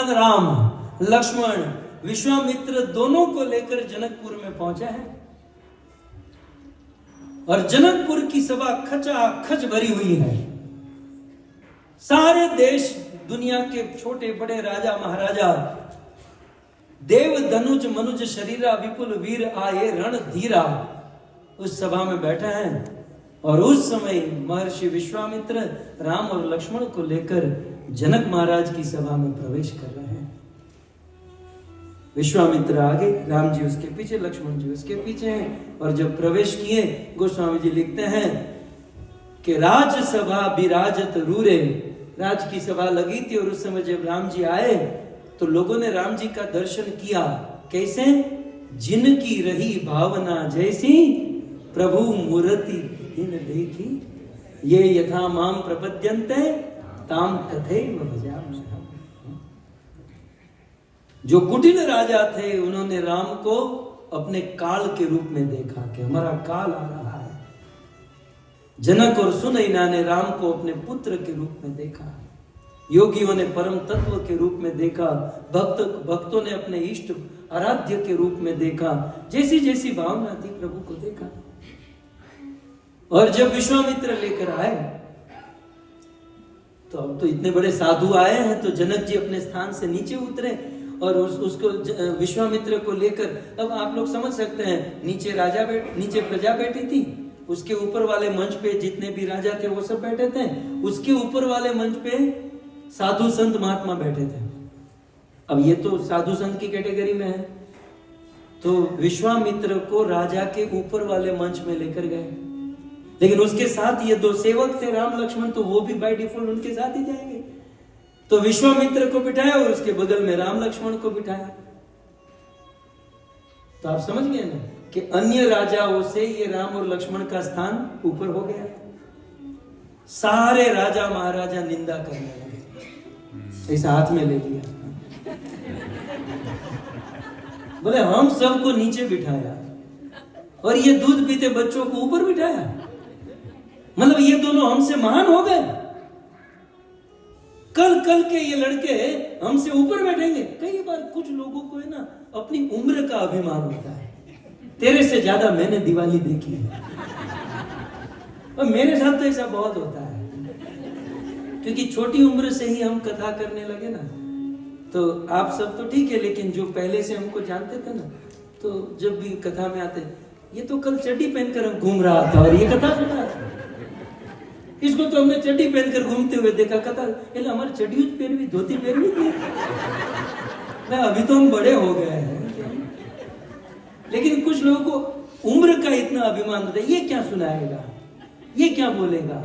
भगवान राम, लक्ष्मण, विश्वामित्र दोनों को लेकर जनकपुर में पहुंचे हैं और जनकपुर की सभा खचाखच भरी हुई है। सारे देश दुनिया के छोटे बड़े राजा महाराजा, देव धनुज मनुज शरीरा विपुल वीर आए रण धीरा, उस सभा में बैठे हैं। और उस समय महर्षि विश्वामित्र राम और लक्ष्मण को लेकर जनक महाराज की सभा में प्रवेश कर रहे हैं। विश्वामित्र आगे, राम जी उसके पीछे, लक्ष्मण जी उसके पीछे हैं। और जब प्रवेश किए, गोस्वामी जी लिखते हैं कि राजसभा विराजत रूरे, राज की सभा लगी थी और उस समय जब राम जी आए तो लोगों ने राम जी का दर्शन किया। कैसे? जिनकी रही भावना जैसी, प्रभु मूर्ति दिन देखी, ये यथा माम प्रपद्यन्ते ताम कथैव भजामि। जो कुटिल राजा थे उन्होंने राम को अपने काल के रूप में देखा कि हमारा काल आ रहा है। जनक और सुनैना ने राम को अपने पुत्र के रूप में देखा, योगियों ने परम तत्व के रूप में देखा, भक्तों ने अपने इष्ट आराध्य के रूप में देखा। जैसी जैसी भावना थी प्रभु को देखा। और जब विश्वामित्र लेकर आए तो अब तो इतने बड़े साधु आए हैं, तो जनक जी अपने स्थान से नीचे उतरे और उसको विश्वामित्र को लेकर, अब आप लोग समझ सकते हैं, नीचे प्रजा बैठी थी, उसके ऊपर वाले मंच पे जितने भी राजा थे वो सब बैठे थे, उसके ऊपर वाले मंच पे साधु संत महात्मा बैठे थे। अब ये तो साधु संत की कैटेगरी में है, तो विश्वामित्र को राजा के ऊपर वाले मंच में लेकर गए। लेकिन उसके साथ ये दो सेवक थे, राम लक्ष्मण, तो वो भी बाय डिफॉल्ट उनके साथ ही जाएंगे। तो विश्वामित्र को बिठाया और उसके बगल में राम लक्ष्मण को बिठाया। तो आप समझ गए ना कि अन्य राजाओं से ये राम और लक्ष्मण का स्थान ऊपर हो गया। सारे राजा महाराजा निंदा करने लगे, ऐसा हाथ में ले लिया, बोले हम सबको नीचे बिठाया और ये दूध पीते बच्चों को ऊपर बिठाया, मतलब ये दोनों हमसे महान हो गए। कल के ये लड़के हमसे ऊपर बैठेंगे। कई बार कुछ लोगों को है ना अपनी उम्र का अभिमान होता है, तेरे से ज्यादा मैंने दिवाली देखी है। और मेरे साथ तो ऐसा बहुत होता है, क्योंकि छोटी उम्र से ही हम कथा करने लगे ना, तो आप सब तो ठीक है, लेकिन जो पहले से हमको जानते थे ना, तो जब भी कथा में आते, ये तो कल चड्डी पहनकर घूम रहा था और ये कथा सुना था, इसको तो हमने चड्डी पहनकर घूमते हुए देखा, कथा हमारी चड्डी पहनवी, धोती पहनवी थी, अभी तो हम बड़े हो गए हैं। लेकिन कुछ लोगों को उम्र का इतना अभिमान होता है, ये क्या सुनाएगा, ये क्या बोलेगा।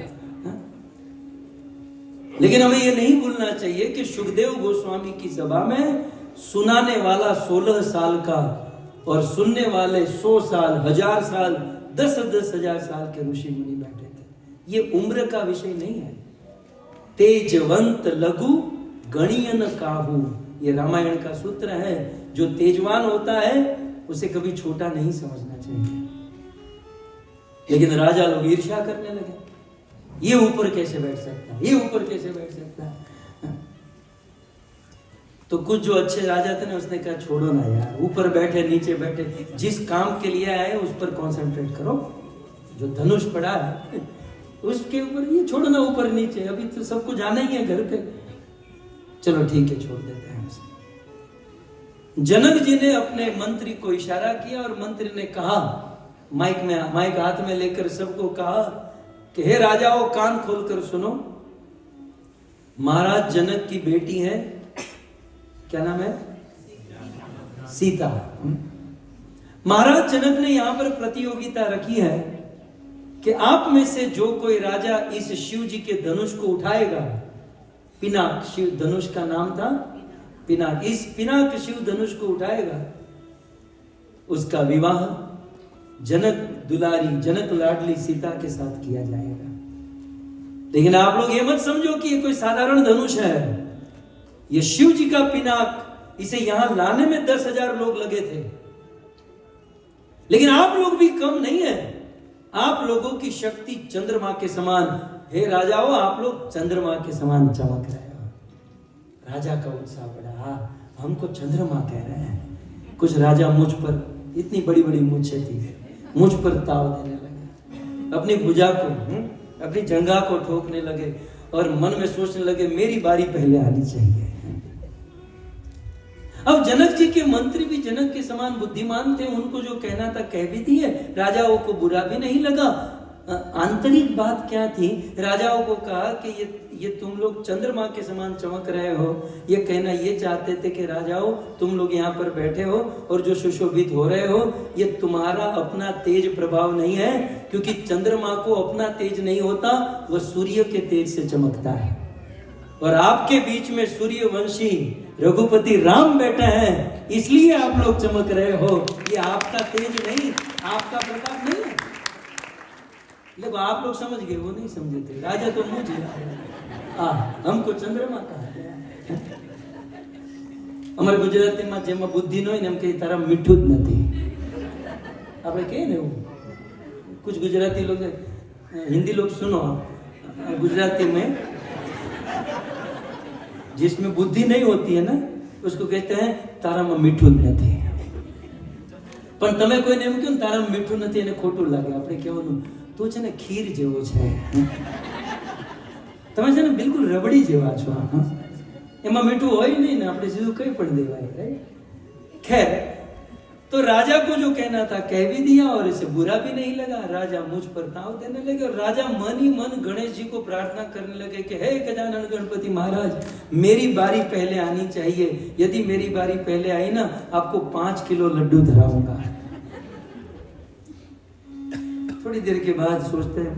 लेकिन हमें ये नहीं भूलना चाहिए कि सुखदेव गोस्वामी की सभा में सुनाने वाला 16 साल का और सुनने वाले 100 साल, 1000 साल, 10-10 हजार साल के ऋषि मुनि बैठे थे। ये उम्र का विषय नहीं है। तेजवंत लघु गणियन काहू, ये रामायण का सूत्र है। जो तेजवान होता है उसे कभी छोटा नहीं समझना चाहिए। लेकिन राजा लोग ईर्ष्या करने लगे, ये ऊपर कैसे बैठ सकता है, ये ऊपर कैसे बैठ सकता है। तो कुछ जो अच्छे राजा थे ना, उसने कहा छोड़ो ना यार, ऊपर बैठे नीचे बैठे, जिस काम के लिए आए उस पर कंसंट्रेट करो। जो धनुष पड़ा है उसके ऊपर, ये छोड़ो ना ऊपर नीचे, अभी तो सबको जाना ही है घर पे, चलो ठीक है छोड़ देते हैं उसे। जनक जी ने अपने मंत्री को इशारा किया और मंत्री ने कहा, माइक हाथ में लेकर सबको कहा कि हे राजाओं, कान खोलकर सुनो, महाराज जनक की बेटी है, क्या नाम है, सीता। महाराज जनक ने यहां पर प्रतियोगिता रखी है कि आप में से जो कोई राजा इस शिव जी के धनुष को उठाएगा, पिनाक, शिव धनुष का नाम था पिनाक, इस पिनाक शिव धनुष को उठाएगा, उसका विवाह जनक दुलारी, जनक लाडली सीता के साथ किया जाएगा। लेकिन आप लोग ये मत समझो कि ये कोई साधारण धनुष है, ये शिव जी का पिनाक, इसे यहां लाने में 10,000 लोग लगे थे। लेकिन आप लोग भी कम नहीं है, आप लोगों की शक्ति चंद्रमा के समान, हे राजाओं आप लोग चंद्रमा के समान चमक रहे हो। राजा का उत्साह बढ़ा, हमको चंद्रमा कह रहे हैं। कुछ राजा मुझ पर, इतनी बड़ी बड़ी मूछें थी, मुझ पर ताव देने लगे, अपनी भुजा को, अपनी जंघा को ठोकने लगे और मन में सोचने लगे मेरी बारी पहले आनी चाहिए। अब जनक जी के मंत्री भी जनक के समान बुद्धिमान थे, उनको जो कहना था कह भी दिए, राजाओं को बुरा भी नहीं लगा। आंतरिक बात क्या थी, राजाओं को कहा कि ये तुम लोग चंद्रमा के समान चमक रहे हो, ये कहना ये चाहते थे कि राजाओं तुम लोग यहाँ पर बैठे हो और जो सुशोभित हो रहे हो ये तुम्हारा अपना तेज प्रभाव नहीं है, क्योंकि चंद्रमा को अपना तेज नहीं होता, वह सूर्य के तेज से चमकता है। और आपके बीच में सूर्यवंशी रघुपति राम बैठे हैं, इसलिए आप लोग चमक रहे हो, ये आपका तेज नहीं, आपका प्रताप नहीं है। जब आप लोग समझ गए, वो नहीं समझे थे। राजा तो मुझे हमको चंद्रमा कहा गया। અમારે ગુજરાતીમાં જેમાં બુદ્ધિ ન હોય ને એમ કે તારા મીઠું જ નથી, આપણે કહીએ ને એવું। कुछ गुजराती लोग, हिंदी लोग सुनो, गुजराती में जिसमें बुद्धि नहीं होती है ना उसको कहते हैं ताराમાં મીઠું જ નથી। પણ તમે કોઈને એમ કહો ને તારામાં મીઠું નથી એને ખોટું લાગે, આપણે કહેવાનું તું છે ને ખીર જેવો છે, તમે છે ને બિલકુલ રબડી જેવા છો, એમાં મીઠું હોય નહીં ને આપણે સીધું કઈ પણ દેવાય, राइट। खैर, तो राजा को जो कहना था कह भी दिया और इसे बुरा भी नहीं लगा। राजा मुझ पर ताव देने लगे और राजा मन ही मन गणेश जी को प्रार्थना करने लगे कि हे गजानन गणपति महाराज, मेरी बारी पहले आनी चाहिए, यदि मेरी बारी पहले आई ना आपको 5 किलो लड्डू धराऊंगा। थोड़ी देर के बाद सोचते हैं,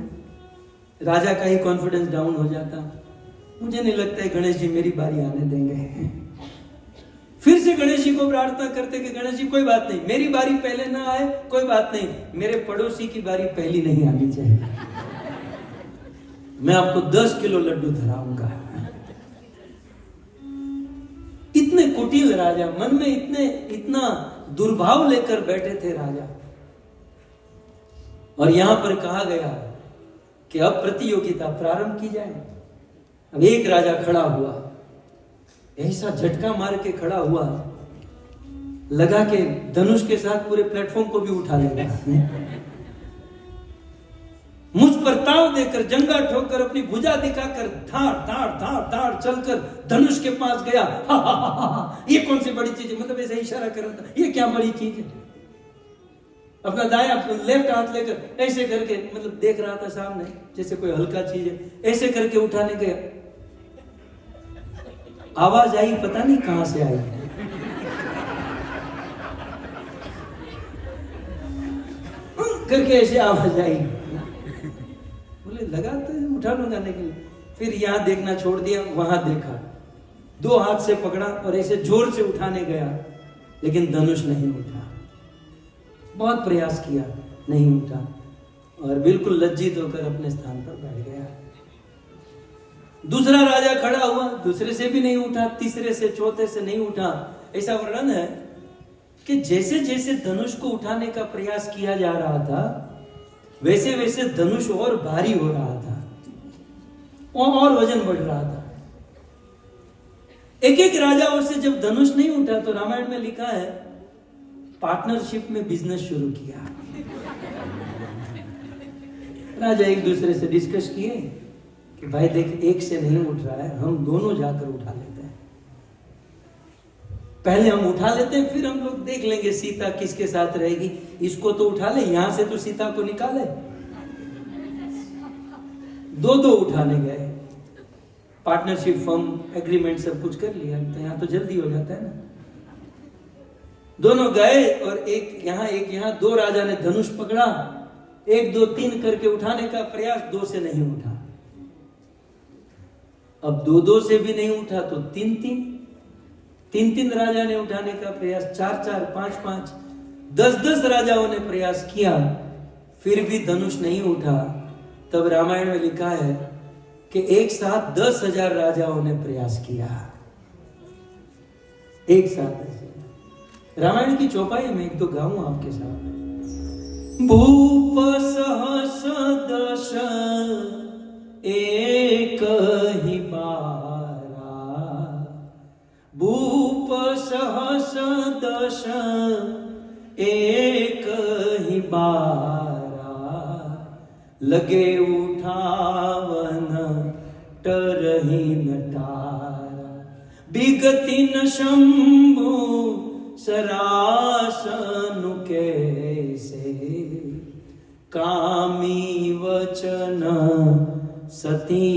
राजा का ही कॉन्फिडेंस डाउन हो जाता, मुझे नहीं लगता है गणेश जी मेरी बारी आने देंगे। फिर से गणेश जी को प्रार्थना करते कि गणेश जी कोई बात नहीं, मेरी बारी पहले ना आए कोई बात नहीं, मेरे पड़ोसी की बारी पहली नहीं आनी चाहिए, मैं आपको 10 किलो लड्डू धराऊंगा। इतने कुटिल राजा, मन में इतना दुर्भाव लेकर बैठे थे राजा। और यहां पर कहा गया कि अब प्रतियोगिता प्रारंभ की जाए। अब एक राजा खड़ा हुआ, ऐसा झटका मार के खड़ा हुआ, लगा के धनुष के साथ पूरे प्लेटफॉर्म को भी उठा लेगा। मुझ पर ताव देकर, जंगा ठोकर, अपनी भुजा दिखाकर धाड़ धाड़ धाड़ धाड़ चलकर धनुष के पास गया। हा, हा, हा, हा, हा, ये कौन सी बड़ी चीज है, मतलब ऐसा इशारा कर रहा था, ये क्या बड़ी चीज है। अपना दाया लेफ्ट हाथ लेकर ऐसे करके, मतलब देख रहा था सामने जैसे कोई हल्का चीज है, ऐसे करके उठाने गया। आवाज आई, पता नहीं कहां से आई, करके ऐसे आवाज आई, बोले लगा तो उठा लूंगा, लेकिन फिर यहां देखना छोड़ दिया, वहां देखा, 2 हाथ से पकड़ा और ऐसे जोर से उठाने गया, लेकिन धनुष नहीं उठा। बहुत प्रयास किया, नहीं उठा, और बिल्कुल लज्जित होकर अपने स्थान पर बैठ गया। दूसरा राजा खड़ा हुआ, दूसरे से भी नहीं उठा, तीसरे से, चौथे से नहीं उठा। ऐसा वर्णन है कि जैसे जैसे धनुष को उठाने का प्रयास किया जा रहा था, वैसे वैसे धनुष और भारी हो रहा था और वजन बढ़ रहा था। एक एक राजाओं से जब धनुष नहीं उठा तो रामायण में लिखा है पार्टनरशिप में बिजनेस शुरू किया। राजा एक दूसरे से डिस्कस किए कि भाई देख, एक से नहीं उठ रहा है, हम दोनों जाकर उठा लेते हैं, पहले हम उठा लेते हैं, फिर हम लोग देख लेंगे सीता किसके साथ रहेगी, इसको तो उठा ले, यहां से तो सीता को निकाले। 2-2 उठाने गए, पार्टनरशिप फर्म एग्रीमेंट सब कुछ कर लिया, तो यहां तो जल्दी हो जाता है ना। दोनों गए और एक यहां 2 राजा ने धनुष पकड़ा, 1 2 3 करके उठाने का प्रयास, 2 से नहीं उठा। अब 2-2 से भी नहीं उठा तो 3-3 राजा ने उठाने का प्रयास, 4-4 5-5 10-10 राजाओं ने प्रयास किया, फिर भी धनुष नहीं उठा। तब रामायण में लिखा है कि एक साथ 10,000 राजाओं ने प्रयास किया, एक साथ। रामायण की चौपाई में एक तो गाऊं आपके साथ। भूप सहस दश एक ही बारा, सहस दश एक ही बारा, लगे उठावन टरही नटारा, बिगति न शंभु सरासन कैसे, कामी वचन सती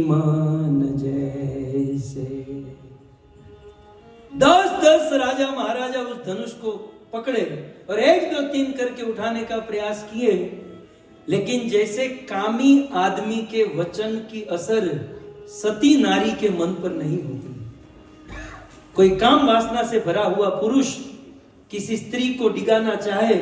मन जैसे। 10-10 राजा महाराजा उस धनुष को पकड़े और 1, 2, 3 करके उठाने का प्रयास किए, लेकिन जैसे कामी आदमी के वचन की असर सती नारी के मन पर नहीं होती। कोई काम वासना से भरा हुआ पुरुष किसी स्त्री को डिगाना चाहे,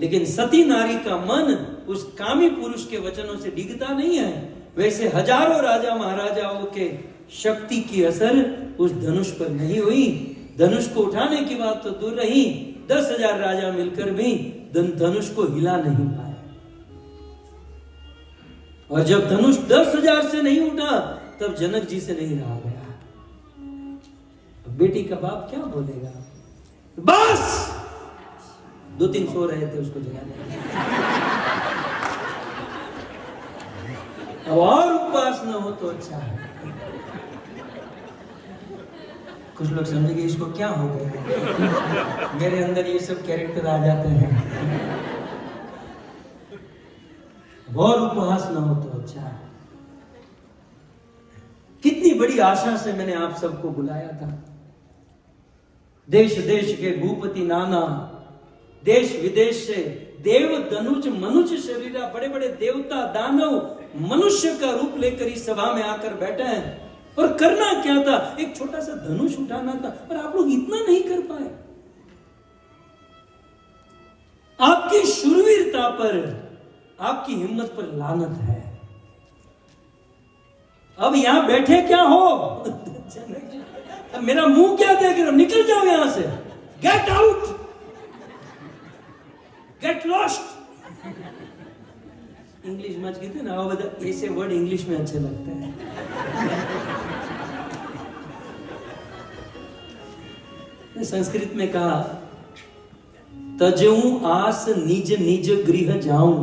लेकिन सती नारी का मन उस कामी पुरुष के वचनों से डिगता नहीं है। वैसे हजारों राजा महाराजाओं के शक्ति की असर उस धनुष पर नहीं हुई। धनुष को उठाने की बात तो दूर रही, 10,000 राजा मिलकर भी धनुष को हिला नहीं पाए। और जब धनुष 10,000 से नहीं उठा, तब जनक जी से नहीं रहा गया। बेटी का बाप क्या बोलेगा? बस 2-3 सो रहे थे, उसको जगाने। अब और उपवास न हो तो अच्छा है। कुछ लोग समझेंगे इसको क्या हो गया, मेरे अंदर ये सब कैरेक्टर आ जाते हैं। और उपवास न हो तो अच्छा है। कितनी बड़ी आशा से मैंने आप सबको बुलाया था। देश देश के भूपति नाना, देश विदेश से देव धनुज मनुष्य शरीरा, बड़े बड़े देवता दानव मनुष्य का रूप लेकर इस सभा में आकर बैठे हैं। और करना क्या था? एक छोटा सा धनुष उठाना था, और आप लोग इतना नहीं कर पाए। आपकी शूरवीरता पर, आपकी हिम्मत पर लानत है। अब यहां बैठे क्या हो? अब मेरा मुंह क्या देख रहे हो? निकल जाओ यहां से। Get out, get lost. English में कहते ना, ऐसे वर्ड इंग्लिश में अच्छे लगते हैं। संस्कृत में कहा, तजऊं आस निज निज गृह जाऊं।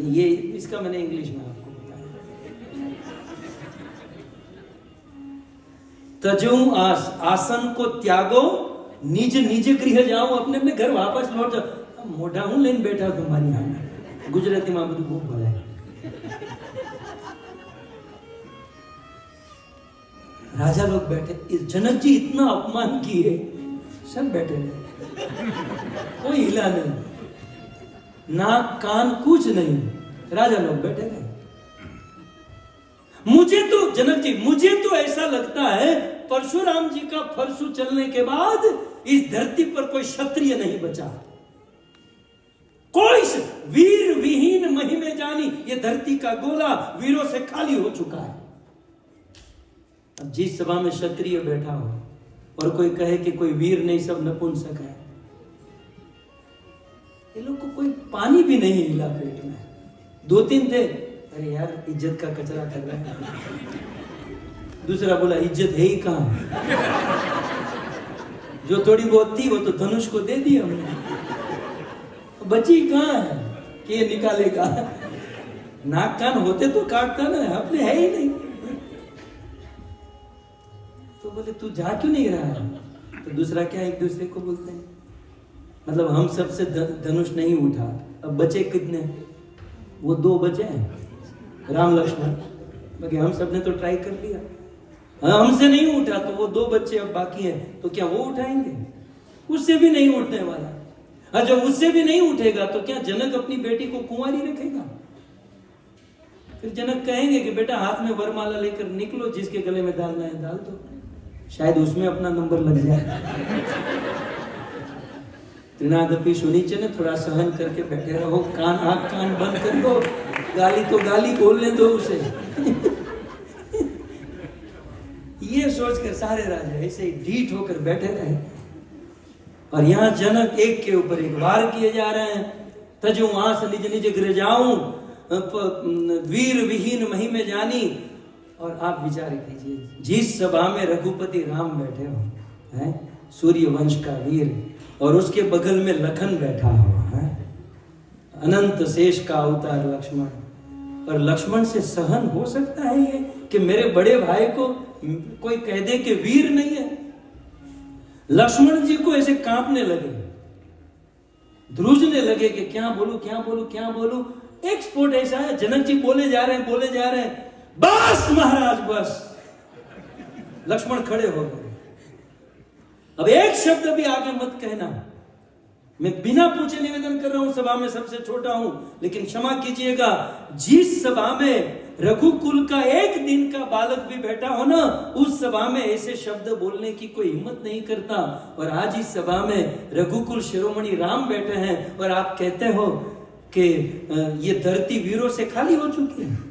ये इसका मैंने इंग्लिश में आपको बताया। तजऊं आस, आसन को त्यागो, निज निज गृह जाऊं, अपने अपने घर वापस लौट जाओ। मोटा हूं लेकिन बैठा तुम्हारी यहाँ। गुजराती में બધું ખૂબ ભળે। राजा लोग बैठे, जनक जी इतना अपमान किए, सब बैठे रहे, कोई हिला नहीं, नाक कान कुछ नहीं, राजा लोग बैठे रहे। मुझे तो जनक जी, मुझे तो ऐसा लगता है परशुराम जी का फरसू चलने के बाद इस धरती पर कोई क्षत्रिय नहीं बचा। कोई वीर विहीन महिमे जानी, ये धरती का गोला वीरों से खाली हो चुका है। अब जिस सभा में क्षत्रिय बैठा हो और कोई कहे कि कोई वीर नहीं, सब नपुंसक है, ये लोग को कोई पानी भी नहीं हिला पेट में। 2-3 थे, अरे यार इज्जत का कचरा कर रहे हैं। दूसरा बोला इज्जत है ही कहां, जो थोड़ी बहुत थी वो तो धनुष को दे दी हमने, बची कहां है कि ये निकालेगा। नाक कान होते तो काटता ना, अपने है ही नहीं। तो बोले तू जा क्यों नहीं रहा है? तो दूसरा क्या, एक दूसरे को बोलते हैं, मतलब हम सबसे धनुष नहीं उठा, अब बचे कितने? वो 2 बचे हैं, राम लक्ष्मण। बाकी हम सबने तो ट्राई कर लिया, हमसे नहीं उठा, तो वो 2 बच्चे अब बाकी हैं, तो क्या वो उठाएंगे? उससे भी नहीं उठने वाला। और जब उससे भी नहीं उठेगा तो क्या जनक अपनी बेटी को कुंवारी रखेगा? फिर जनक कहेंगे कि बेटा हाथ में वरमाला लेकर निकलो, जिसके गले में डालना है डाल दो, शायद उसमें अपना नंबर लग जाए। त्रिनादपि सुनीचे ने थोड़ा सहन करके बैठे रहो, कान आंख कान बंद कर दो, गाली तो गाली बोलने दो उसे। ये सोचकर सारे राजा ऐसे ही ढीठ होकर बैठे रहे। और यहाँ जनक एक के ऊपर एक वार किए जा रहे हैं। तजूं आस निज निज गृह जाऊं, वीर विहीन महिमे जानी। और आप विचार कीजिए, जिस सभा में रघुपति राम बैठे हो, है, सूर्य वंश का वीर, और उसके बगल में लखन बैठा हुआ है, अनंत शेष का अवतार लक्ष्मण। और लक्ष्मण से सहन हो सकता है ये कि मेरे बड़े भाई को कोई कह दे कि वीर नहीं है? लक्ष्मण जी को ऐसे कांपने लगे, ध्रुजने लगे कि क्या बोलूं क्या बोलूं क्या बोलूं। एक स्पोर्ट ऐसा है, जनक जी बोले जा रहे हैं, बस महाराज बस। लक्ष्मण खड़े हो गए, अब एक शब्द भी आगे मत कहना। मैं बिना पूछे निवेदन कर रहा हूं, सभा में सबसे छोटा हूं, लेकिन क्षमा कीजिएगा, जिस सभा में रघुकुल का एक दिन का बालक भी बैठा हो ना, उस सभा में ऐसे शब्द बोलने की कोई हिम्मत नहीं करता। और आज इस सभा में रघुकुल शिरोमणि राम बैठे हैं और आप कहते हो कि ये धरती वीरों से खाली हो चुकी है।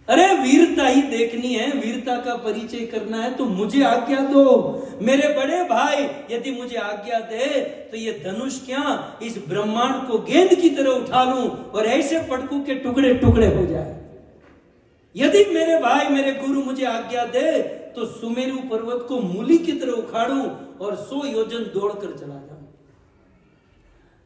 अरे वीरता ही देखनी है, वीरता का परिचय करना है तो मुझे आज्ञा दो। मेरे बड़े भाई यदि मुझे आज्ञा दे तो ये धनुष क्या, इस ब्रह्मांड को गेंद की तरह उठा लूं और ऐसे पटकू के टुकड़े टुकड़े हो जाए। यदि मेरे भाई मेरे गुरु मुझे आज्ञा दे तो सुमेरु पर्वत को मूली की तरह उखाड़ूं और 100 योजन दौड़कर चला जाऊं।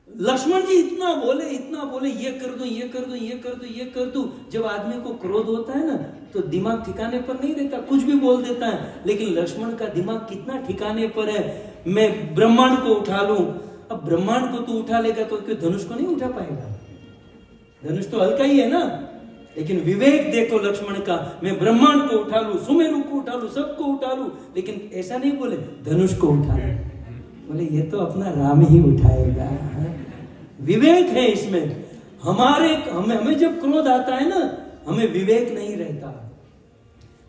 लक्ष्मण जी इतना बोले, ये कर दूं, ये कर दूं, ये कर दूं, ये कर दूं। जब आदमी को क्रोध होता है ना तो दिमाग ठिकाने पर नहीं रहता, कुछ भी बोल देता है। लेकिन लक्ष्मण का दिमाग कितना ठिकाने पर है। मैं ब्रह्मांड को उठा लूं, अब ब्रह्मांड को तू उठा लेगा तो क्यों धनुष को नहीं उठा पाएगा? धनुष तो हल्का ही है ना। लेकिन विवेक देखो लक्ष्मण का, मैं ब्रह्मांड को उठा लूं, सुमेरु को उठा लूं, सबको उठा लूं, लेकिन ऐसा नहीं बोले धनुष को उठा लूं। बोले ये तो अपना राम ही उठाएगा। विवेक है इसमें। हमें जब क्रोध आता है ना, हमें विवेक नहीं रहता,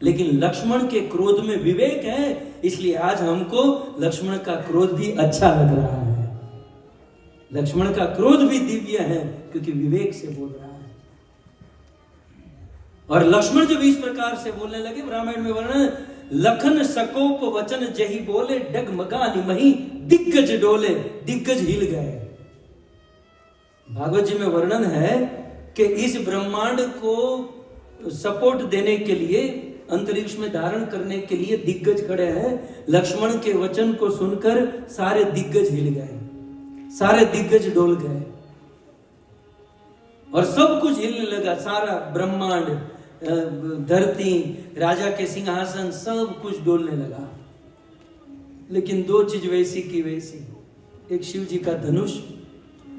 लेकिन लक्ष्मण के क्रोध में विवेक है। इसलिए आज हमको लक्ष्मण का क्रोध भी अच्छा लग रहा है। लक्ष्मण का क्रोध भी दिव्य है क्योंकि विवेक से बोल रहा है। और लक्ष्मण जब इस प्रकार से बोलने लगे, रामायण में वर्णन, लखन सकोप वचन जही बोले, डगमगा निमहि दिग्गज डोले, दिग्गज हिल गए। भागवत जी में वर्णन है कि इस ब्रह्मांड को सपोर्ट देने के लिए, अंतरिक्ष में धारण करने के लिए दिग्गज खड़े हैं। लक्ष्मण के वचन को सुनकर सारे दिग्गज हिल गए, सारे दिग्गज डोल गए और सब कुछ हिलने लगा। सारा ब्रह्मांड, धरती, राजा के सिंहासन, सब कुछ डोलने लगा। लेकिन दो चीज वैसी की वैसी, एक शिव जी का धनुष,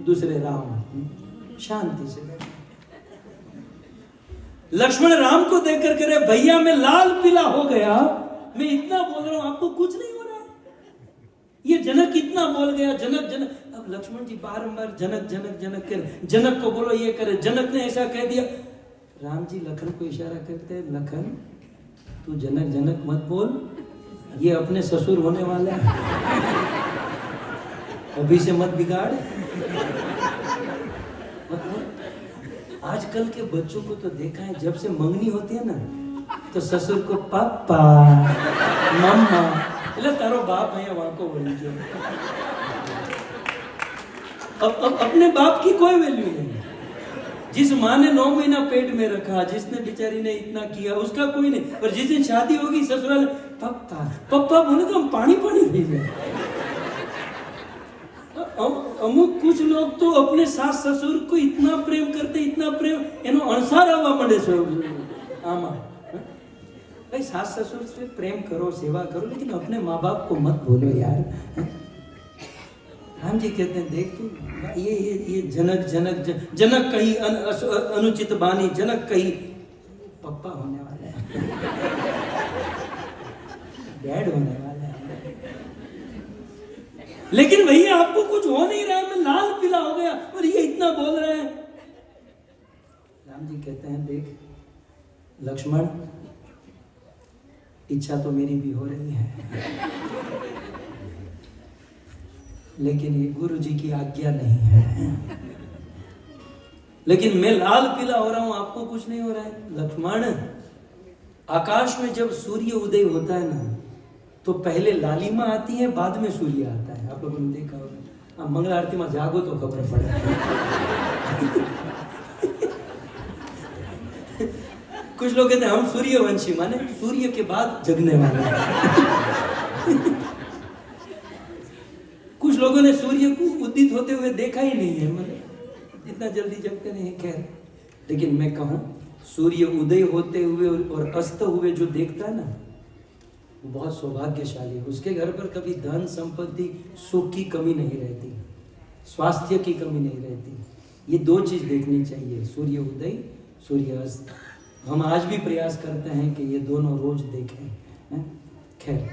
दूसरे राम शांति से बैठे। लक्ष्मण राम को देखकर कह रहे, भैया मैं लाल पीला हो गया, मैं इतना बोल रहा हूं आपको कुछ नहीं हो रहा है। ये जनक इतना बोल गया, जनक जनक। अब लक्ष्मण जी बारंबार जनक जनक जनक कर, जनक को बोलो ये करे, जनक ने ऐसा कह दिया। राम जी लखन को इशारा करते हैं, लखन तू जनक जनक मत बोल, ये अपने ससुर होने वाला है, अभी से मत बिगाड़। आजकल के बच्चों को तो देखा है, जब से मंगनी होती है ना तो ससुर को पापा मम्मा, એટલે તારો बाप અહીંયા વાંકો વળી ગયો। अब अपने बाप की कोई वैल्यू नहीं। जिस माँ ने 9 महीना पेट में रखा, जिसने बेचारी ने इतना किया, उसका कोई नहीं। पर जिस दिन शादी होगी ससुराल, पप्पा पप्पा बोले तो हम पानी पानी दे जाए। अमुक कुछ लोग तो अपने सास ससुर को इतना प्रेम करते, इतना प्रेम, एनो अणसार आववा मंडे छे आमा। भाई सास ससुर से प्रेम करो, सेवा करो, लेकिन अपने माँ बाप को मत भूलो यार। राम जी कहते हैं, देख तू ये जनक जनक जनक कहीं अनुचित बानी, जनक कहीं पप्पा होने वाला है, डैड होने वाला है। लेकिन भैया आपको कुछ हो नहीं रहा है, मैं लाल पीला हो गया और ये इतना बोल रहे हैं। राम जी कहते हैं, देख लक्ष्मण, इच्छा तो मेरी भी हो रही है, लेकिन ये गुरु जी की आज्ञा नहीं है। लेकिन मैं लाल पीला हो रहा हूं, आपको कुछ नहीं हो रहा है। लक्ष्मण, आकाश में जब सूर्य उदय होता है ना तो पहले लालिमा आती है, बाद में सूर्य आता है। आप लोगों ने देखा होगा, मंगल आरती में जागो तो खबर पड़े। कुछ लोग कहते हैं हम सूर्यवंशी, माने सूर्य के बाद जगने वाले। लोगों ने सूर्य को उदित होते हुए देखा ही नहीं है, मतलब इतना जल्दी जगते नहीं है। खैर, लेकिन मैं कहूँ सूर्य उदय होते हुए और अस्त हुए जो देखता है ना, वो बहुत सौभाग्यशाली है। उसके घर पर कभी धन संपत्ति सुख की कमी नहीं रहती, स्वास्थ्य की कमी नहीं रहती। ये दो चीज देखनी चाहिए, सूर्य उदय सूर्य अस्त। हम आज भी प्रयास करते हैं कि ये दोनों रोज देखें। खैर,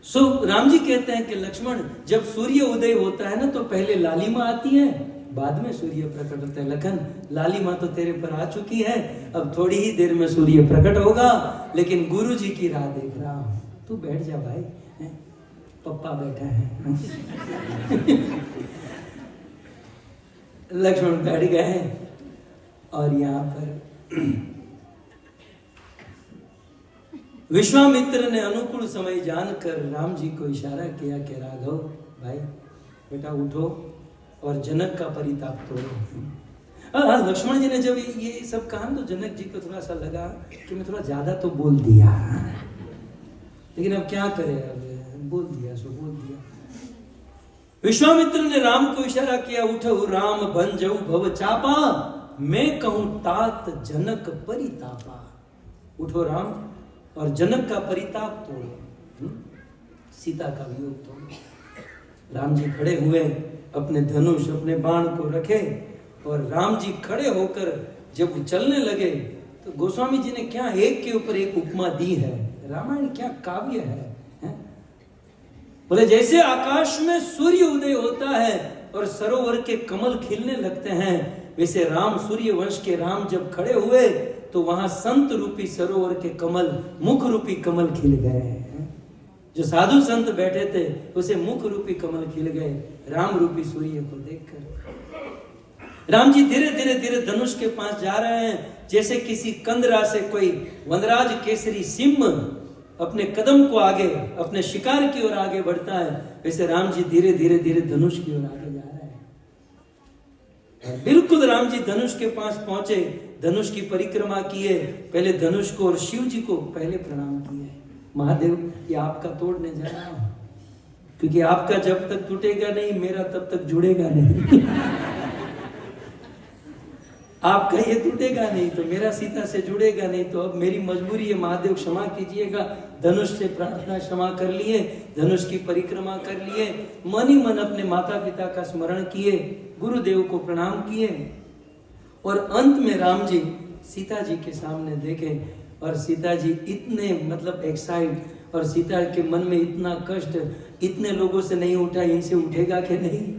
सो राम जी कहते हैं कि लक्ष्मण, जब सूर्य उदय होता है ना तो पहले लालिमा आती है, बाद में सूर्य प्रकट होता है। लखन, लालिमा तो तेरे पर आ चुकी है, अब थोड़ी ही देर में सूर्य प्रकट होगा, लेकिन गुरु जी की राह देख रहा हूं। तू बैठ जा भाई, पप्पा बैठा है। लक्ष्मण बैठ गए हैं और यहाँ पर विश्वामित्र ने अनुकूल समय जानकर राम जी को इशारा किया कि राघव भाई बेटा उठो और जनक का परिताप तोड़ो। लक्ष्मण जी ने जब ये सब कहा तो जनक जी को थोड़ा सा लगा कि मैं थोड़ा ज्यादा तो बोल दिया, लेकिन अब क्या करे, अब बोल दिया सो बोल दिया। विश्वामित्र ने राम को इशारा किया, उठो राम बन जाऊ भव चापा, मैं कहूं तात जनक परितापा। उठो राम और जनक का परिताप तोड़ो, सीता का वियोग तोड़ो। राम जी खड़े हुए, अपने धनुष अपने बाण को रखे और राम जी खड़े होकर जब चलने लगे तो गोस्वामी जी ने क्या एक के ऊपर एक उपमा दी है। रामायण क्या काव्य है। बोले जैसे आकाश में सूर्य उदय होता है और सरोवर के कमल खिलने लगते हैं, वैसे राम सूर्य वंश के राम जब खड़े हुए तो वहां संत रूपी सरोवर के कमल, मुख रूपी कमल खिल गए। जो साधु संत बैठे थे उसे मुख रूपी कमल खिल गए राम रूपी सूर्य को देखकर। राम जी धीरे धीरे धीरे धनुष के पास जा रहे हैं, जैसे किसी कंदरा से कोई वनराज केसरी सिंह अपने कदम को आगे अपने शिकार की ओर आगे बढ़ता है, वैसे राम जी धीरे धीरे धीरे धनुष की ओर आगे जा रहे हैं। बिल्कुल राम जी धनुष के पास पहुंचे, धनुष की परिक्रमा किए, पहले धनुष को और शिव जी को पहले प्रणाम किए। महादेव, ये आपका तोड़ने जा रहा हूं, क्योंकि आपका जब तक टूटेगा नहीं मेरा तब तक जुड़ेगा नहीं। आपका ये टूटेगा नहीं तो मेरा सीता से जुड़ेगा नहीं, तो अब मेरी मजबूरी है, महादेव क्षमा कीजिएगा। धनुष से प्रार्थना क्षमा कर लिए, धनुष की परिक्रमा कर लिए, मन ही मन अपने माता पिता का स्मरण किए, गुरुदेव को प्रणाम किए और अंत में राम जी सीता जी के सामने देखे और सीता जी इतने मतलब एक्साइट, और सीता के मन में इतना कष्ट, इतने लोगों से नहीं उठा, इनसे उठेगा कि नहीं।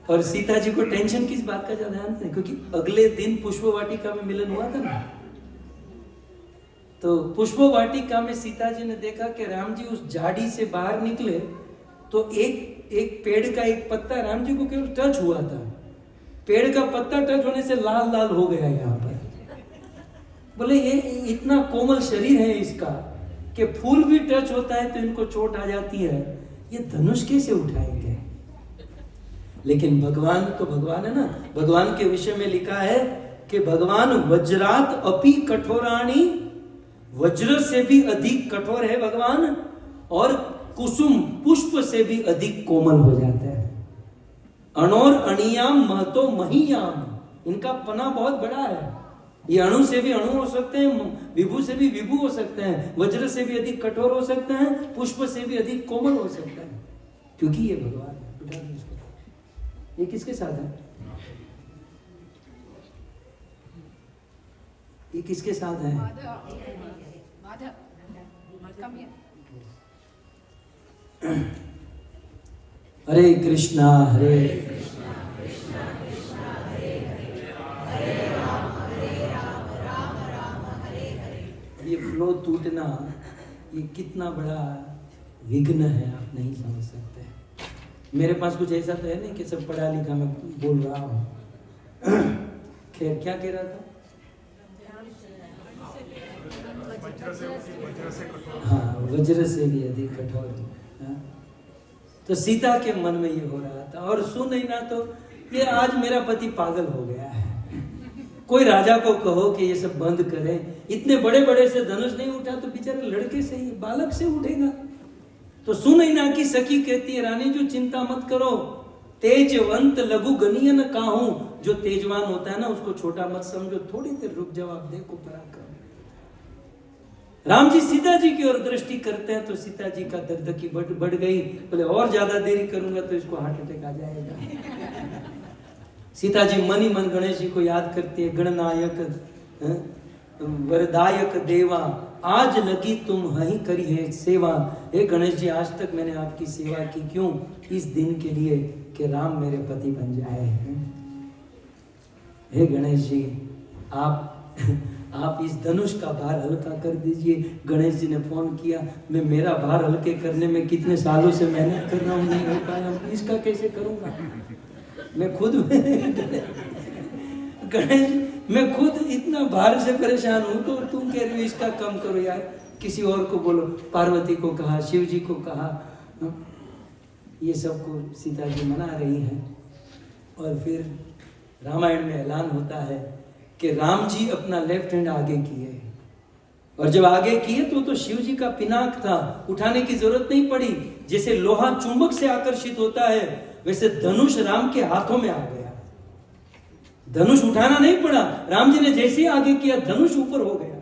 और सीता जी को टेंशन किस बात का ज्यादा ध्यान है, क्योंकि अगले दिन पुष्प वाटिका में मिलन हुआ था ना। तो पुष्प वाटिका में सीता जी ने देखा कि राम जी उस झाड़ी से बाहर निकले तो एक पेड़ का एक पत्ता राम जी को केवल टच हुआ था, पेड़ का पत्ता टच होने से लाल लाल हो गया यहाँ पर। बोले ये इतना कोमल शरीर है इसका कि फूल भी टच होता है तो इनको चोट आ जाती है, ये धनुष कैसे उठाएंगे। लेकिन भगवान तो भगवान है ना, भगवान के विषय में लिखा है कि भगवान वज्रात अपि कठोराणी, वज्र से भी अधिक कठोर है भगवान, और कुसुम पुष्प से भी अधिक कोमल हो जाता है। अणोर अणियाम महतो महियाम, इनका पना बहुत बड़ा है। ये अणु से भी अणु हो सकते हैं, विभु से भी विभु हो सकते हैं, वज्र से भी अधिक कठोर हो सकते हैं, पुष्प से भी अधिक कोमल हो सकते हैं, क्योंकि ये भगवान है। ये किसके साथ है, ये किसके साथ है। हरे कृष्णा हरे कृष्णा कृष्णा कृष्णा हरे हरे, हरे राम राम राम हरे हरे। ये फ्लो टूटना ये कितना बड़ा विघ्न है, आप नहीं समझ सकते। मेरे पास कुछ ऐसा तो है नहीं कि सब पढ़ा लिखा मैं बोल रहा हूँ। खैर क्या कह रहा था। हाँ, वज्र से भी अधिक कठोर। तो सीता के मन में ये हो रहा था, और सुन नहीं ना तो ये आज मेरा पति पागल हो गया है। कोई राजा को कहो कि ये सब बंद करें, इतने बड़े बड़े से धनुष नहीं उठा तो बेचारे लड़के से ही बालक से उठेगा। तो सुनैना की सखी कहती है, रानी जो चिंता मत करो, तेजवंत लघु गनियन काहू, जो तेजवान होता है ना उसको छोटा मत समझो, थोड़ी देर रुक जाओ, आप देखो पराक्रम। राम जी सीता जी की ओर दृष्टि करते हैं तो सीता जी का धकधकी बढ़ गई, बोले और ज्यादा देरी करूंगा तो इसको हार्ट अटैक आ जाएगा। सीता जी मन ही मन गणेश जी को याद करती है, गणनायक वरदायक देवा, आज लगी तुम हही करी है सेवा। हे गणेश जी, आज तक मैंने आपकी सेवा की, क्यों? इस दिन के लिए कि राम मेरे पति बन जाए। हे गणेश जी, आप इस धनुष का भार हल्का कर दीजिए। गणेश जी ने फोन किया, मैं मेरा भार हल्के करने में कितने सालों से मेहनत कर रहा हूँ, नहीं हो पाया, इसका कैसे करूँगा? मैं खुद गणेश, मैं खुद इतना भार से परेशान हूं, तो तुम कह रहे हो इसका कम करो यार, किसी और को बोलो। पार्वती को कहा, शिव जी को कहा, ये सबको सीता जी मना रही हैं। और फिर रामायण में ऐलान होता है कि राम जी अपना लेफ्ट हैंड आगे किए, और जब आगे किए तो शिव जी का पिनाक था, उठाने की जरूरत नहीं पड़ी। जैसे लोहा चुंबक से आकर्षित होता है, वैसे धनुष राम के हाथों में आ गया, धनुष उठाना नहीं पड़ा। राम जी ने जैसे ही आगे किया, धनुष ऊपर हो गया,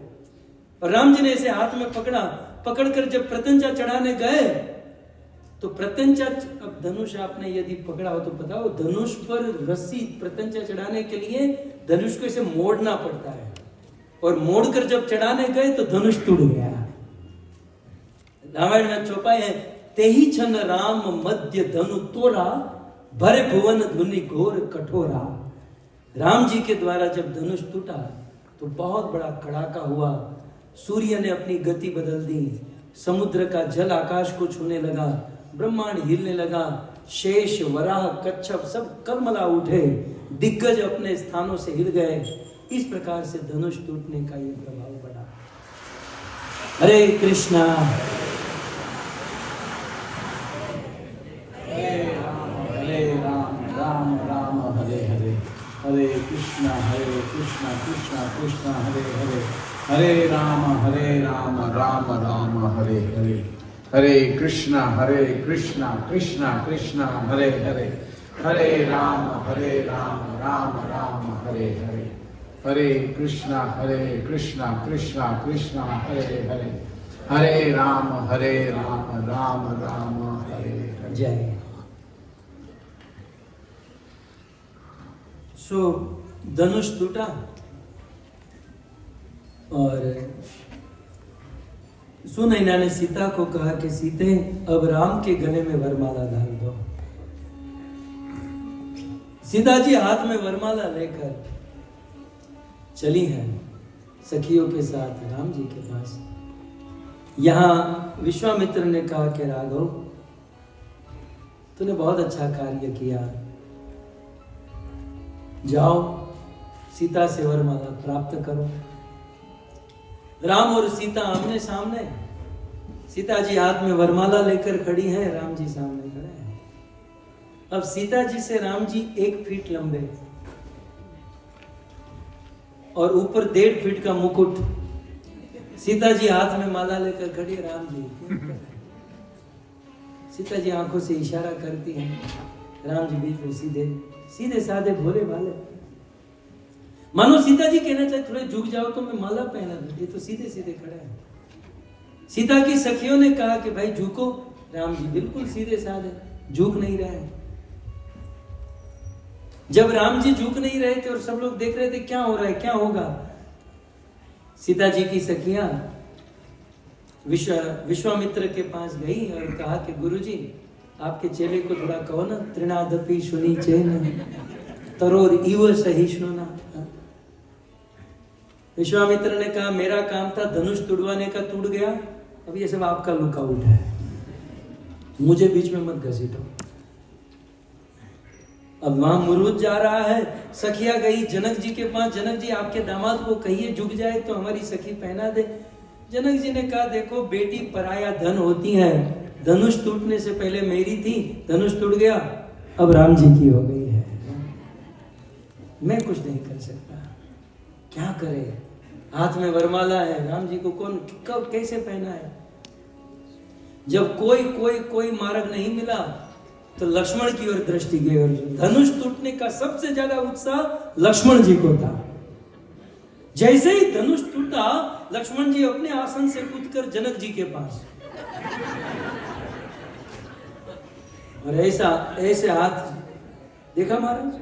और राम जी ने इसे हाथ में पकड़ा, पकड़कर जब प्रत्यंचा चढ़ाने गए तो प्रत्यंचा, अब धनुष आपने यदि पकड़ा हो तो पता हो, धनुष पर रस्सी प्रत्यंचा चढ़ाने के लिए धनुष को इसे मोड़ना पड़ता है, और मोड़कर जब चढ़ाने गए तो धनुष टूट गया। रामायण में चौपाई है, तेही छन राम मध्य धनु तोरा, भरे भुवन धुनि घोर कठोरा। राम जी के द्वारा जब धनुष टूटा तो बहुत बड़ा कड़ाका हुआ, सूर्य ने अपनी गति बदल दी, समुद्र का जल आकाश को छूने लगा, ब्रह्मांड हिलने लगा, शेष वराह कच्छप सब कर्मला उठे, दिग्गज अपने स्थानों से हिल गए। इस प्रकार से धनुष टूटने का ये प्रभाव पड़ा। हरे कृष्णा। राम राम हरे हरे, हरे कृष्णा कृष्णा कृष्णा हरे हरे, हरे राम राम राम हरे हरे, हरे कृष्णा कृष्णा कृष्णा हरे हरे, हरे राम राम राम हरे हरे, हरे कृष्णा कृष्णा कृष्णा हरे हरे, हरे राम राम राम हरे हरे। जय। सो धनुष टूटा और सुनैना ने सीता को कहा कि सीते, अब राम के गले में वरमाला डाल दो। सीता जी हाथ में वरमाला लेकर चली हैं सखियों के साथ राम जी के पास। यहां विश्वामित्र ने कहा कि राघव, तूने बहुत अच्छा कार्य किया, जाओ सीता से वरमाला प्राप्त करो। राम और सीता आमने सामने, सीता जी हाथ में वरमाला लेकर खड़ी हैं, राम जी सामने खड़े हैं। अब सीता जी से राम जी 1 फीट लंबे और ऊपर 1.5 फीट का मुकुट, सीता जी हाथ में माला लेकर खड़ी, राम जी सीता जी आंखों से इशारा करती हैं, राम जी बीच में सीधे साधे भोले भाले, मानो सीता जी कहना चाहे थोड़े झुक जाओ तो मैं माला पहना दूं, ये तो सीधे सीधे खड़े हैं। सीता की सखियों ने कहा कि भाई झुको, राम जी बिल्कुल सीधे साधे झुक नहीं रहे। जब राम जी झुक नहीं रहे थे और सब लोग देख रहे थे क्या हो रहा है, क्या होगा, सीता जी की सखियां विश्वामित्र के पास गई और कहा कि गुरुजी, आपके चेले को थोड़ा कहो ना, तृणादपि शुनि चेन तरोर इव सहिष्णुना। विश्वामित्र ने कहा, मेरा काम था धनुष तुड़वाने का, टूट गया, अब ये सब आपका लुकआउट है, मुझे बीच में मत घसीटो। अब वहां मुरुद जा रहा है, सखिया गई जनक जी के पास, जनक जी आपके दामाद को कहिए झुक जाए तो हमारी सखी पहना दे। जनक जी ने कहा, देखो बेटी पराया धन होती है, धनुष टूटने से पहले मेरी थी, धनुष टूट गया, अब राम जी की हो गई है, मैं कुछ नहीं कर सकता, क्या करे। हाथ में वरमाला है, राम जी को कौन कब कैसे पहना है। जब कोई मार्ग नहीं मिला तो लक्ष्मण की ओर दृष्टि गई और धनुष टूटने का सबसे ज्यादा उत्साह लक्ष्मण जी को था। जैसे ही धनुष टूटा, लक्ष्मण जी अपने आसन से कूदकर जनक जी के पास, और ऐसे हाथ देखा महाराज,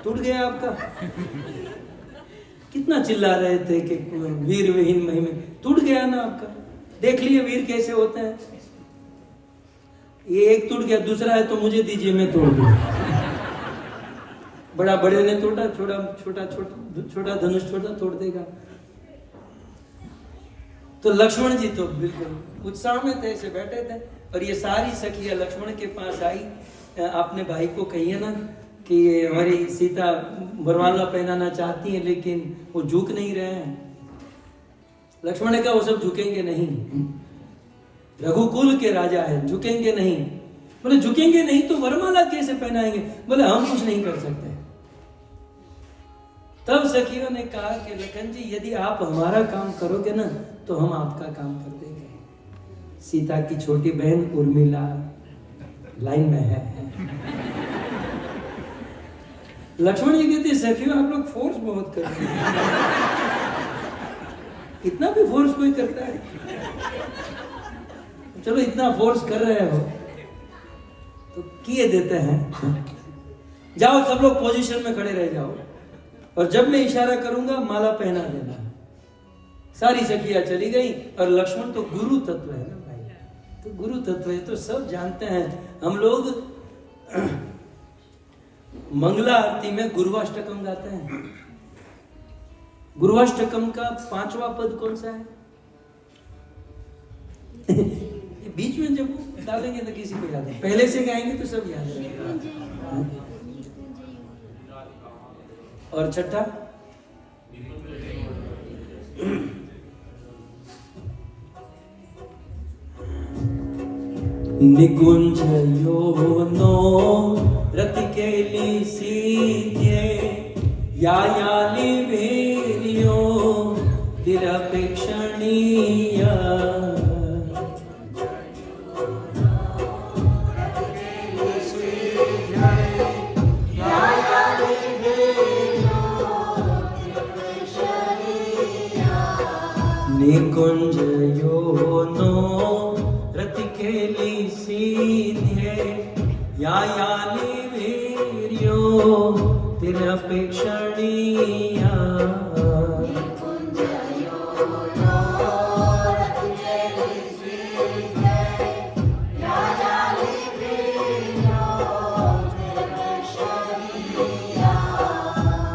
टूट गया आपका। कितना चिल्ला रहे थे कि वीर विहीन महिमे, टूट गया ना आपका। देख लिए वीर कैसे होते हैं। ये एक टूट गया, दूसरा है तो मुझे दीजिए, मैं तोड़ दूं। बड़ा बड़े ने तोड़ा, छोटा धनुष तोड़ देगा। तो लक्ष्मण जी तो बिल्कुल उत्साह में थे, ऐसे बैठे थे। और ये सारी सखियां लक्ष्मण के पास आई, अपने भाई को कहिए ना कि ये हमारी सीता वरमाला पहनाना चाहती है लेकिन वो झुक नहीं रहे हैं। लक्ष्मण ने कहा वो सब झुकेंगे नहीं, रघुकुल के राजा है, झुकेंगे नहीं। बोले झुकेंगे नहीं तो वरमाला कैसे पहनाएंगे? बोले हम कुछ नहीं कर सकते। तब सखियों ने कहा कि लखन जी यदि आप हमारा काम करोगे ना तो हम आपका काम कर देंगे। सीता की छोटी बहन उर्मिला लाइन में है। लक्ष्मण जी कहते सखियों आप लोग फोर्स बहुत कर रहे हैं। इतना भी फोर्स कोई करता है? चलो इतना फोर्स कर रहे हो तो किए देते हैं। जाओ सब लोग पोजीशन में खड़े रह जाओ और जब मैं इशारा करूंगा माला पहना देना। सारी सखियां चली गई और लक्ष्मण तो गुरु तत्व है ना भाई, तो गुरु तत्व है तो सब जानते हैं। हम लोग मंगला आरती में गुरुवाष्टकम गाते हैं। गुरुवाष्टकम का 5वां पद कौन सा है? बीच में जब डालेंगे तो किसी को याद है, पहले से गाएंगे तो सब याद रहेगा। और छठा निकुंज योनो रतिकेली सीते यायाली वीर्यो तिरपेक्षणीय निकुंज योनो रतिकेली सीधे यायाली वीर्यो तिरपेक्षणीय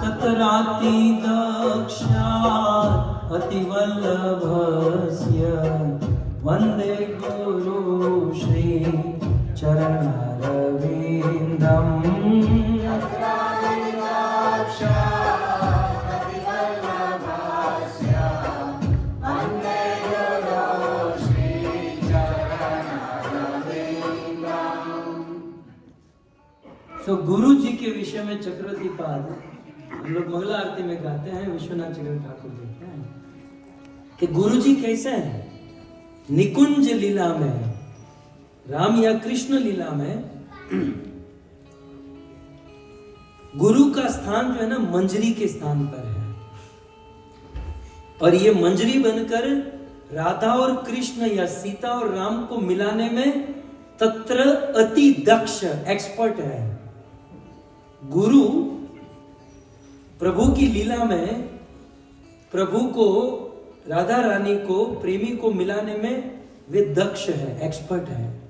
तत्राति दक्षात् अतिवल्लभस्य वन्दे गुरु श्री चरणारविन्दम्। तो गुरु जी के विषय में चक्रवर्ती पाद हम लोग मंगला आरती में गाते हैं। विश्वनाथ चक्रवर्ती ठाकुर देखते हैं कि गुरु जी कैसे हैं। निकुंज लीला में, राम या कृष्ण लीला में गुरु का स्थान जो है ना मंजरी के स्थान पर है। और ये मंजरी बनकर राधा और कृष्ण या सीता और राम को मिलाने में तत्र अति दक्ष एक्सपर्ट है। गुरु प्रभु की लीला में प्रभु को, राधा रानी को, प्रेमी को मिलाने में वे दक्ष है, एक्सपर्ट है।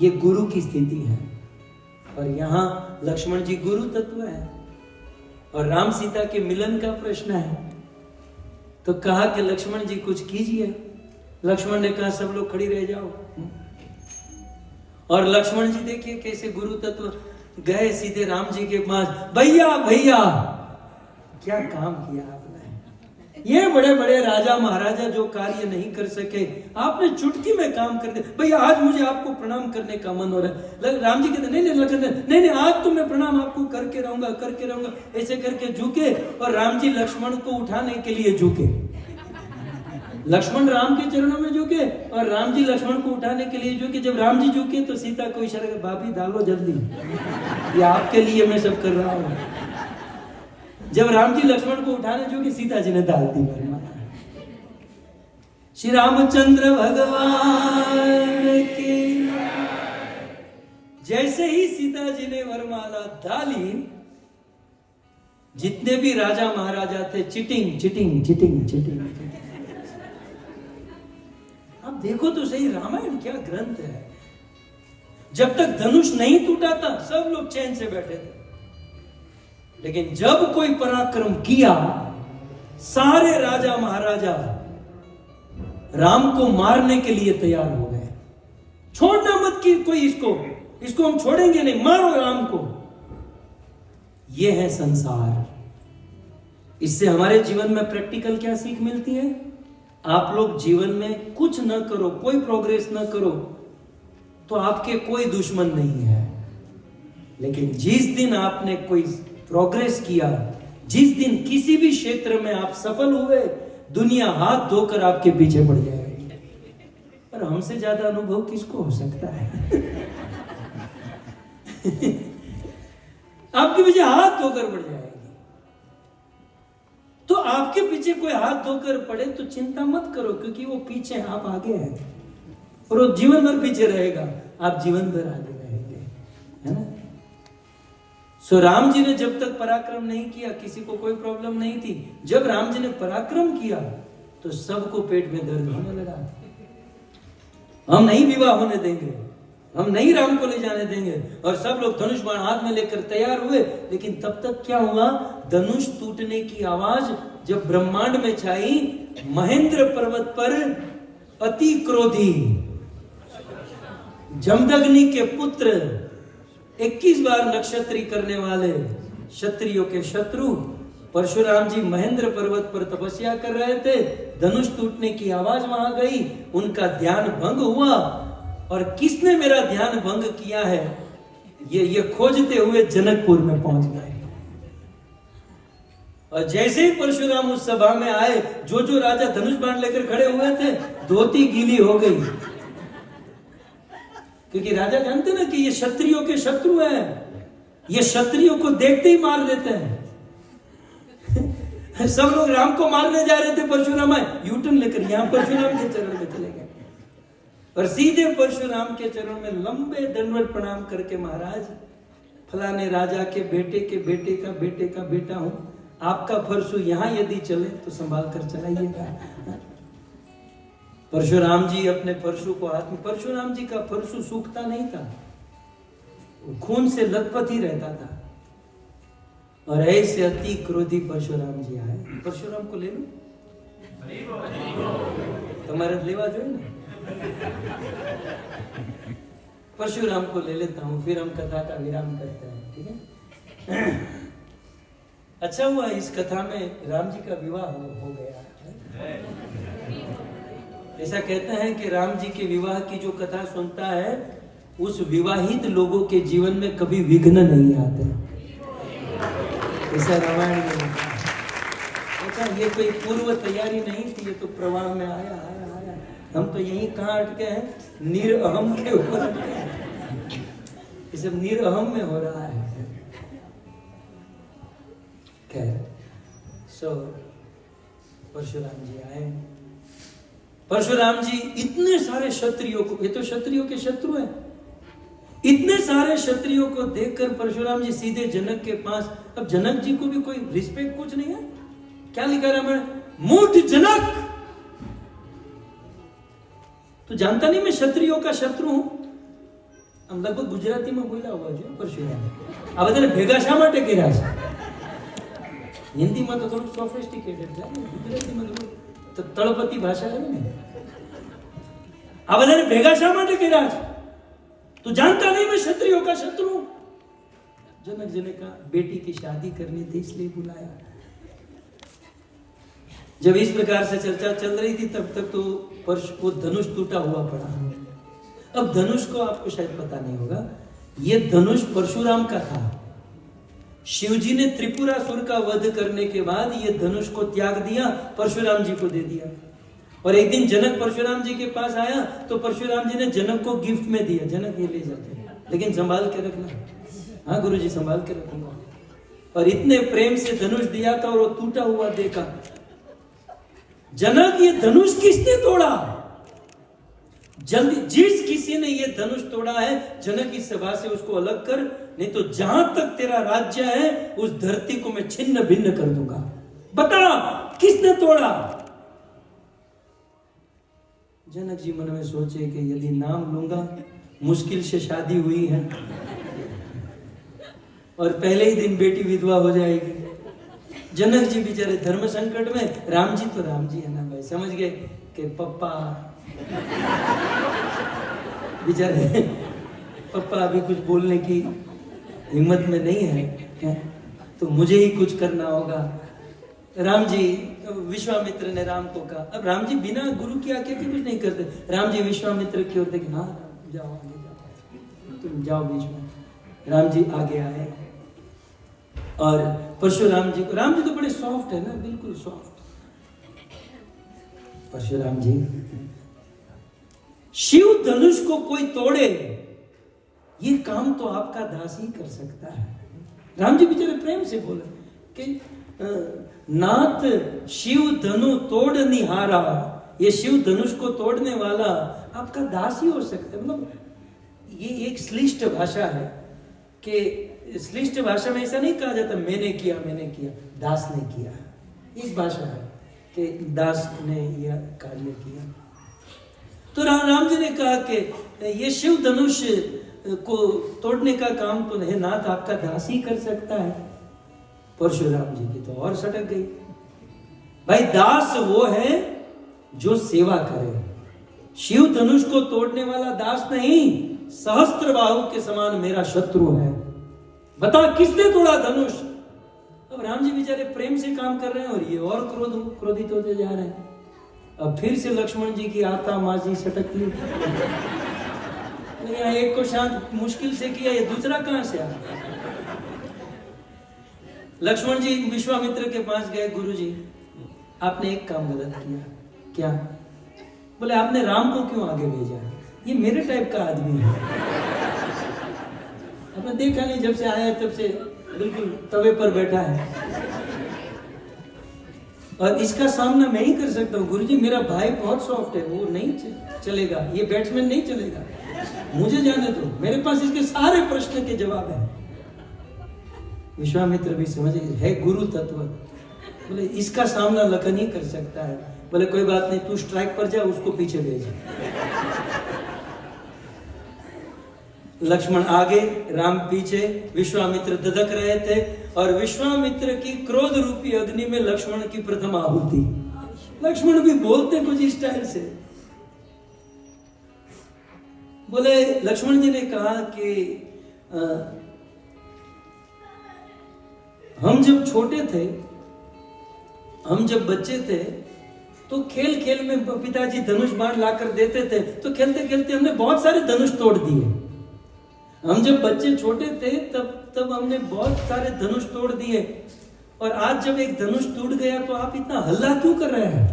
ये गुरु की स्थिति है। और यहां लक्ष्मण जी गुरु तत्व है और राम सीता के मिलन का प्रश्न है। तो कहा कि लक्ष्मण जी कुछ कीजिए। लक्ष्मण ने कहा सब लोग खड़ी रह जाओ। और लक्ष्मण जी देखिए कैसे गुरु तत्व गए सीधे राम जी के पास। भैया भैया, क्या काम किया आपने। ये बड़े बड़े राजा महाराजा जो कार्य नहीं कर सके आपने चुटकी में काम कर दिया। भैया आज मुझे आपको प्रणाम करने का मन हो रहा है। राम जी कहते नहीं लखन नहीं आज तो मैं प्रणाम आपको करके रहूंगा। ऐसे करके झुके और राम जी लक्ष्मण को उठाने के लिए झुके। लक्ष्मण राम के चरणों में झुके और राम जी लक्ष्मण को उठाने के लिए झुके। जब राम जी झुके तो सीता को इशारा कर, भाभी डालो जल्दी, ये आपके लिए मैं सब कर रहा हूं। जब राम जी लक्ष्मण को उठाने झुके, सीता जी ने डाल दी वरमाला। श्री रामचंद्र भगवान की जैसे ही सीता जी ने वरमाला डाली, जितने भी राजा महाराजा थे चिटिंग चिटिंग चिटिंग चिटिंग। आप देखो तो सही, रामायण क्या ग्रंथ है। जब तक धनुष नहीं टूटा था सब लोग चैन से बैठे थे, लेकिन जब कोई पराक्रम किया, सारे राजा महाराजा राम को मारने के लिए तैयार हो गए। छोड़ना मत कि कोई इसको हम छोड़ेंगे नहीं, मारो राम को। यह है संसार। इससे हमारे जीवन में प्रैक्टिकल क्या सीख मिलती है? आप लोग जीवन में कुछ न करो, कोई प्रोग्रेस न करो, तो आपके कोई दुश्मन नहीं है। लेकिन जिस दिन आपने कोई प्रोग्रेस किया, जिस दिन किसी भी क्षेत्र में आप सफल हुए, दुनिया हाथ धोकर आपके पीछे पड़ जाएगी। पर हमसे ज्यादा अनुभव किसको हो सकता है? आपके पीछे हाथ धोकर पड़ जाएगी। तो आपके पीछे कोई हाथ धोकर पड़े तो चिंता मत करो, क्योंकि वो पीछे, आप आगे हैं। और वो जीवन भर पीछे रहेगा, आप जीवन भर आगे रहेंगे, है ना। सो राम जी ने जब तक पराक्रम नहीं किया, किसी को कोई प्रॉब्लम नहीं थी। जब राम जी ने पराक्रम किया तो सबको पेट में दर्द होने लगा। हम नहीं विवाह होने देंगे, हम नहीं राम को ले जाने देंगे। और सब लोग धनुष बाण हाथ में लेकर तैयार हुए। लेकिन तब तक क्या हुआ? धनुष टूटने की आवाज जब ब्रह्मांड में छाई, महेंद्र पर्वत पर अति क्रोधी जमदग्नि के पुत्र, 21 बार नक्षत्री करने वाले क्षत्रियों के शत्रु परशुराम जी महेंद्र पर्वत पर तपस्या कर रहे थे। धनुष टूटने की आवाज वहां गई, उनका ध्यान भंग हुआ। और किसने मेरा ध्यान भंग किया है, ये खोजते हुए जनकपुर में पहुंच गए। और जैसे ही परशुराम उस सभा में आए, जो राजा धनुष बाण लेकर खड़े हुए थे, धोती गीली हो गई। क्योंकि राजा जानते ना कि ये क्षत्रियों के शत्रु हैं, ये क्षत्रियों को देखते ही मार देते हैं। सब लोग राम को मारने जा रहे थे, परशुराम आए, यूटर्न लेकर यहां परशुराम के चरण में चले गए। और सीधे परशुराम के चरण में लंबे दंडवत प्रणाम करके, महाराज फलाने राजा के बेटे का बेटा हूं, आपका परशु यहां यदि चले तो संभाल कर चलाइएगा। परशुराम जी अपने परशु को हाथ में, परशुराम जी का परशु सूखता नहीं था, वो खून से लथपथ ही रहता था। और ऐसे अति क्रोधी परशुराम जी आए। परशुराम को ले लो, तुम्हारे लेवा जो है ना, परशुराम को ले लेता हूं, फिर हम कथा का विराम करते हैं, ठीक है। अच्छा हुआ इस कथा में राम जी का विवाह हो गया। ऐसा कहते हैं कि राम जी के विवाह की जो कथा सुनता है, उस विवाहित लोगों के जीवन में कभी विघ्न नहीं आते। ऐसा रामायण में होता है। अच्छा, ये कोई पूर्व तैयारी नहीं थी, ये तो प्रवाह में आया। हम तो यहीं कहाँ अटके हैं, निरअहम के ऊपर अटके हैं। ये सब निरअहम में हो रहा है। खैर, सो परशुराम जी आए। परशुराम जी इतने सारे क्षत्रियों को, ये तो क्षत्रियों के शत्रु हैं, इतने सारे क्षत्रियों को देखकर परशुराम जी सीधे जनक के पास। अब जनक जी को भी कोई रिस्पेक्ट कुछ नहीं है। क्या लिखा रामायण? मूढ़ जनक, तो जानता नहीं मैं क्षत्रियों का शत्रु हूं। हम लगभग गुजराती में बोला हुआ जो परशुराम आ बधाने भेगा शा माटे कर्या छे। हिंदी में तो थोड़ा सोफिस्टिकेटेड है, गुजराती में तो तळपति भाषा है ने। आ बधाने भेगा शा माटे कर्या छे? तो जानता नहीं मैं क्षत्रियों का शत्रु हूं। जनक जी ने कहा बेटी की शादी करनी थी इसलिए बुलाया। जब इस प्रकार से चर्चा चल रही थी तब तक तो वो धनुष टूटा हुआ पड़ा। अब धनुष को आपको शायद पता नहीं होगा, ये धनुष परशुराम का था। शिवजी ने त्रिपुरासुर का वध करने के बाद ये धनुष को त्याग दिया, परशुराम जी को दे दिया। और एक दिन जनक परशुराम जी के पास आया तो परशुराम जी ने जनक को गिफ्ट में दिया, जनक ये ले जाते, लेकिन संभाल के रखना। हाँ गुरुजी संभाल के रखूंगा। और इतने प्रेम से धनुष दिया था और वो टूटा हुआ देखा। जनक ये धनुष किसने तोड़ा? जल्दी जिस किसी ने ये धनुष तोड़ा है, जनक इस सभा से उसको अलग कर, नहीं तो जहां तक तेरा राज्य है उस धरती को मैं छिन्न भिन्न कर दूंगा। बता किसने तोड़ा? जनक जी मन में सोचे कि यदि नाम लूंगा मुश्किल से शादी हुई है और पहले ही दिन बेटी विधवा हो जाएगी। जनक जी बेचारे धर्म संकट में, राम जी तो राम जी है ना भाई, समझ गए कि पप्पा बेचारे पप्पा अभी कुछ बोलने की हिम्मत में नहीं है, तो मुझे ही कुछ करना होगा। राम जी, विश्वामित्र ने राम को कहा, अब राम जी बिना गुरु की आज्ञा के कुछ नहीं करते। राम जी विश्वामित्र की ओर देखे, हाँ जाओ आगे जाओ, तुम जाओ बीच में। राम जी आगे आए और परशुराम जी को, राम जी तो बड़े सॉफ्ट है ना, बिल्कुल सॉफ्ट। परशुराम जी, शिव धनुष को कोई तोड़े ये काम तो आपका दास ही कर सकता है। राम जी बेचारे प्रेम से बोले कि नाथ शिव धनु तोड़ निहारा, ये शिव धनुष को तोड़ने वाला आपका दास ही हो सकता है। मतलब ये एक श्लिष्ट भाषा है कि श्लिष्ट भाषा में ऐसा नहीं कहा जाता मैंने किया, दास ने किया। एक भाषा है कि दास ने यह कार्य किया। तो राम जी ने कहा कि ये शिव धनुष को तोड़ने का काम तो नहीं, नाथ आपका दास ही कर सकता है। परशुराम जी की तो और सटक गई। भाई दास वो है जो सेवा करे, शिव धनुष को तोड़ने वाला दास नहीं, सहस्त्र बाहु के समान मेरा शत्रु है। बता किसने तोड़ा धनुष? अब राम जी बेचारे प्रेम से काम कर रहे हैं और ये और क्रोधित होते जा रहे हैं। अब फिर से लक्ष्मण जी की आता माजी सटक ली। एक को शांत मुश्किल से किया, ये दूसरा कहां से आ? लक्ष्मण जी विश्वामित्र के पास गए, गुरुजी आपने एक काम गलत किया। क्या? बोले आपने राम को क्यों आगे भेजा? ये मेरे टाइप का आदमी है। आपने देखा नहीं, जब से आया तब से बिल्कुल तवे पर बैठा है और इसका सामना मैं ही कर सकता हूँ। गुरुजी मेरा भाई बहुत सॉफ्ट है, वो नहीं चलेगा, ये बैट्समैन नहीं चलेगा, मुझे जाने दो, मेरे पास इसके सारे प्रश्न के जवाब है। विश्वामित्र भी समझे है गुरु तत्व, बोले इसका सामना लखन ही कर सकता है। बोले कोई बात नहीं, तू स्ट्राइक पर जा, उसको पीछे भेज। लक्ष्मण आगे, राम पीछे, विश्वामित्र ददक रहे थे और विश्वामित्र की क्रोध रूपी अग्नि में लक्ष्मण की प्रथम आहुति। लक्ष्मण भी बोलते कुछ इस स्टाइल से। बोले लक्ष्मण जी ने कहा कि हम जब छोटे थे, हम जब बच्चे थे तो खेल खेल में पिताजी धनुष बाण लाकर देते थे, तो खेलते खेलते हमने बहुत सारे धनुष तोड़ दिए। हम जब बच्चे छोटे थे तब हमने बहुत सारे धनुष तोड़ दिए, और आज जब एक धनुष टूट गया तो आप इतना हल्ला क्यों कर रहे हैं?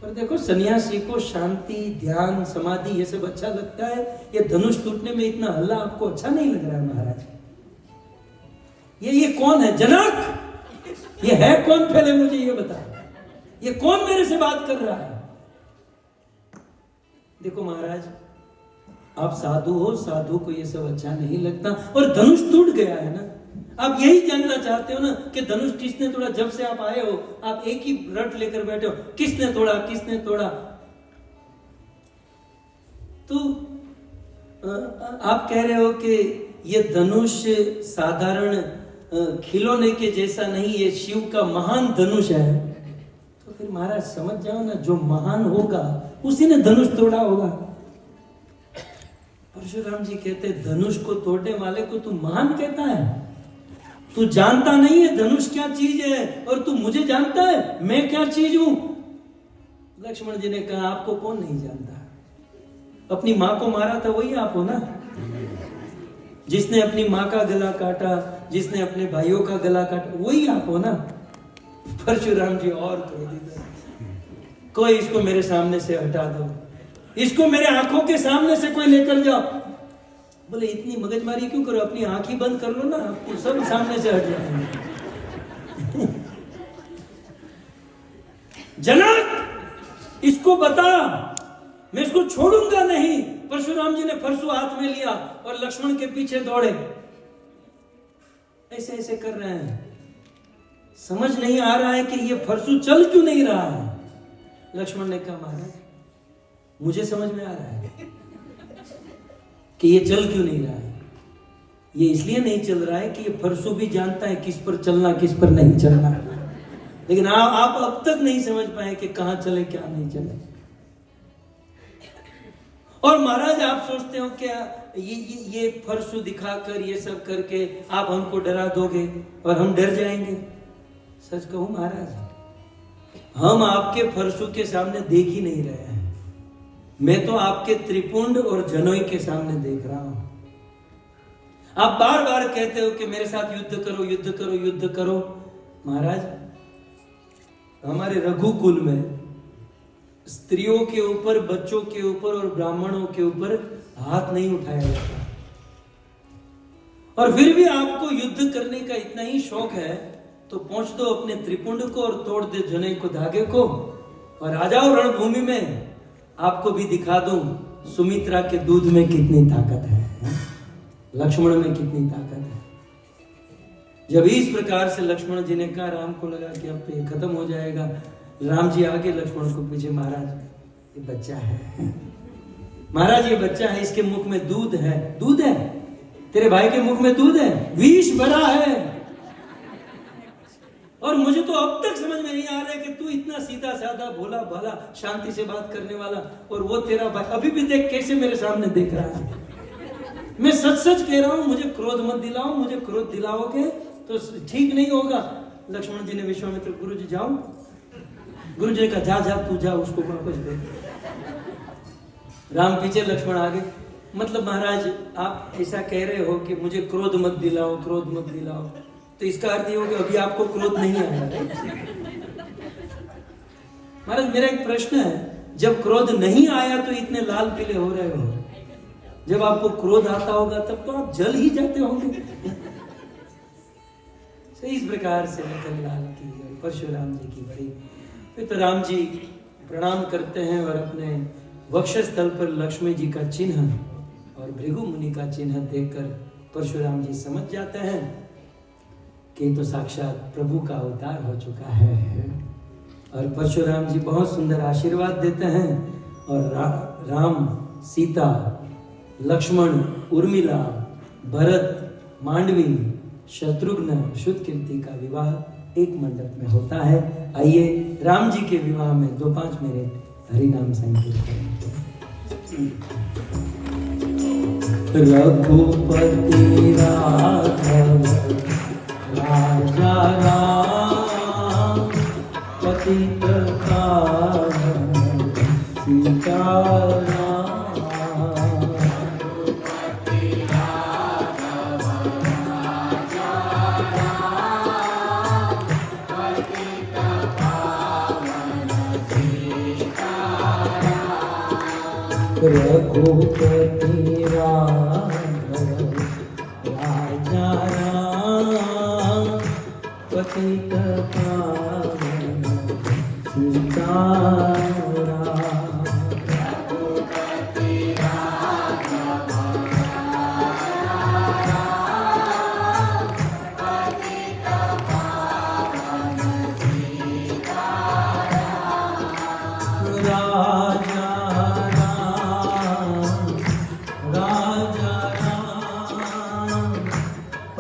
पर देखो सन्यासी को शांति, ध्यान, समाधि ये सब अच्छा लगता है, ये धनुष टूटने में इतना हल्ला आपको अच्छा नहीं लग रहा है महाराज? ये कौन है? जनक ये है कौन? पहले मुझे ये बता, ये कौन मेरे से बात कर रहा है? देखो महाराज, आप साधु हो, साधु को ये सब अच्छा नहीं लगता, और धनुष टूट गया है ना, आप यही जानना चाहते हो ना कि धनुष किसने तोड़ा? जब से आप आए हो आप एक ही रट लेकर बैठे हो, किसने तोड़ा, किसने तोड़ा। तो आप कह रहे हो कि ये धनुष साधारण खिलौने के जैसा नहीं, ये शिव का महान धनुष है। तो फिर महाराज समझ जाओ ना, जो महान होगा उसी ने धनुष तोड़ा होगा। परशुराम जी कहते धनुष को तोड़ने वाले को तू महान कहता है? तू जानता नहीं है धनुष क्या चीज है, और तू मुझे जानता है मैं क्या चीज हूं? लक्ष्मण जी ने कहा आपको कौन नहीं जानता? अपनी मां को मारा था वही आप हो ना, जिसने अपनी मां का गला काटा, जिसने अपने भाइयों का गला काटा, वही आप हो ना। परशुराम जी और क्रोधित है, कोई इसको मेरे सामने से हटा दो, इसको मेरे आंखों के सामने से कोई लेकर जाओ। बोले इतनी मगजमारी क्यों करो, अपनी आंख ही बंद कर लो ना, आपको सब सामने से हट जाएंगे। जनक इसको बता, मैं इसको छोड़ूंगा नहीं। परशुराम जी ने फरसू हाथ में लिया और लक्ष्मण के पीछे दौड़े। ऐसे ऐसे कर रहे हैं, समझ नहीं आ रहा है कि ये फरसू चल क्यों नहीं रहा है। लक्ष्मण ने कहा महाराज मुझे समझ में आ रहा है कि ये चल क्यों नहीं रहा है। ये इसलिए नहीं चल रहा है कि ये फरसू भी जानता है किस पर चलना किस पर नहीं चलना, लेकिन आप अब तक नहीं समझ पाए कि कहां चले क्या नहीं चले। और महाराज आप सोचते हो क्या ये फरसू दिखाकर ये सब करके आप हमको डरा दोगे और हम डर जाएंगे। सच कहूं महाराज, हम आपके फरसू के सामने देख ही नहीं रहे हैं, मैं तो आपके त्रिपुंड और जनोई के सामने देख रहा हूं। आप बार बार कहते हो कि मेरे साथ युद्ध करो युद्ध करो युद्ध करो। महाराज हमारे रघुकुल में स्त्रियों के ऊपर, बच्चों के ऊपर और ब्राह्मणों के ऊपर हाथ नहीं उठाया जाता, और फिर भी आपको युद्ध करने का इतना ही शौक है तो पहुंच दो अपने त्रिपुंड को और तोड़ दे जने को, धागे को, और आ जाओ रणभूमि में। आपको भी दिखा दूं सुमित्रा के दूध में कितनी ताकत है, लक्ष्मण में कितनी ताकत है। जब इस प्रकार से लक्ष्मण जी ने कहा, राम को लगा कि अब तो ये खत्म हो जाएगा। राम जी आगे, लक्ष्मण को पीछे। महाराज ये बच्चा है, महाराज ये बच्चा है, इसके मुख में दूध है। दूध है? तेरे भाई के मुख में दूध है? विष भरा है। और मुझे तो अब तक समझ में नहीं आ रहा है कि तू इतना सीधा साधा भोला भाला शांति से बात करने वाला, और वो तेरा भाई अभी भी देख कैसे मेरे सामने देख रहा है। मैं सच सच कह रहा हूं, मुझे क्रोध मत दिलाओ, मुझे क्रोध दिलाओगे तो ठीक नहीं होगा। लक्ष्मण जी ने विश्वामित्र, गुरु जी जाओ। गुरु जी ने कहा जा जा तू जा, उसको वापस दे। राम पीछे, लक्ष्मण आगे। मतलब महाराज आप ऐसा कह रहे हो कि मुझे क्रोध मत दिलाओ, क्रोध मत दिलाओ, तो इसका अर्थ ये हो कि अभी आपको क्रोध नहीं आया। महाराज मेरा एक प्रश्न है, जब क्रोध नहीं आया तो इतने लाल पीले हो रहे हो, जब आपको क्रोध आता होगा तब तो आप जल ही जाते होंगे। इस प्रकार से लखनलाल की और परशुराम जी की बड़ी। फिर तो राम जी प्रणाम करते हैं और अपने वक्षस्थल पर लक्ष्मी जी का चिन्ह और भृगु मुनि का चिन्ह देखकर परशुराम जी समझ जाते हैं कि तो साक्षात प्रभु का अवतार हो चुका है। और परशुराम जी बहुत सुंदर आशीर्वाद देते हैं, और राम, सीता, लक्ष्मण, उर्मिला, भरत, मांडवी, शत्रुघ्न, श्रुतकीर्ति का विवाह एक मंडप में होता है। आइए राम जी के विवाह में 2-5 मिनट हरिनाम संकीर्तन। रघुपति राघव राजा राम, पतित पावन सीताराम। रघुपति राघव राजा राम, पतित पावन सीताराम।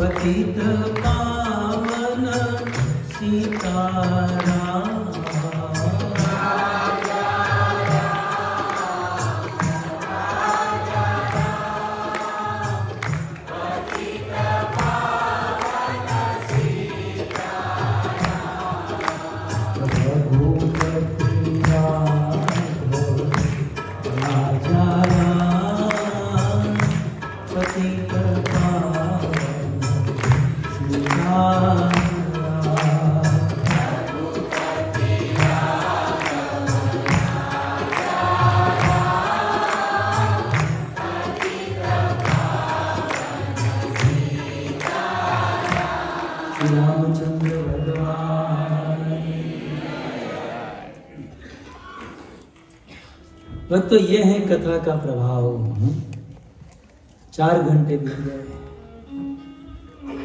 पतित पावन सीताराम। वक्त तो ये है कथा का प्रभाव। 4 घंटे बीत गए,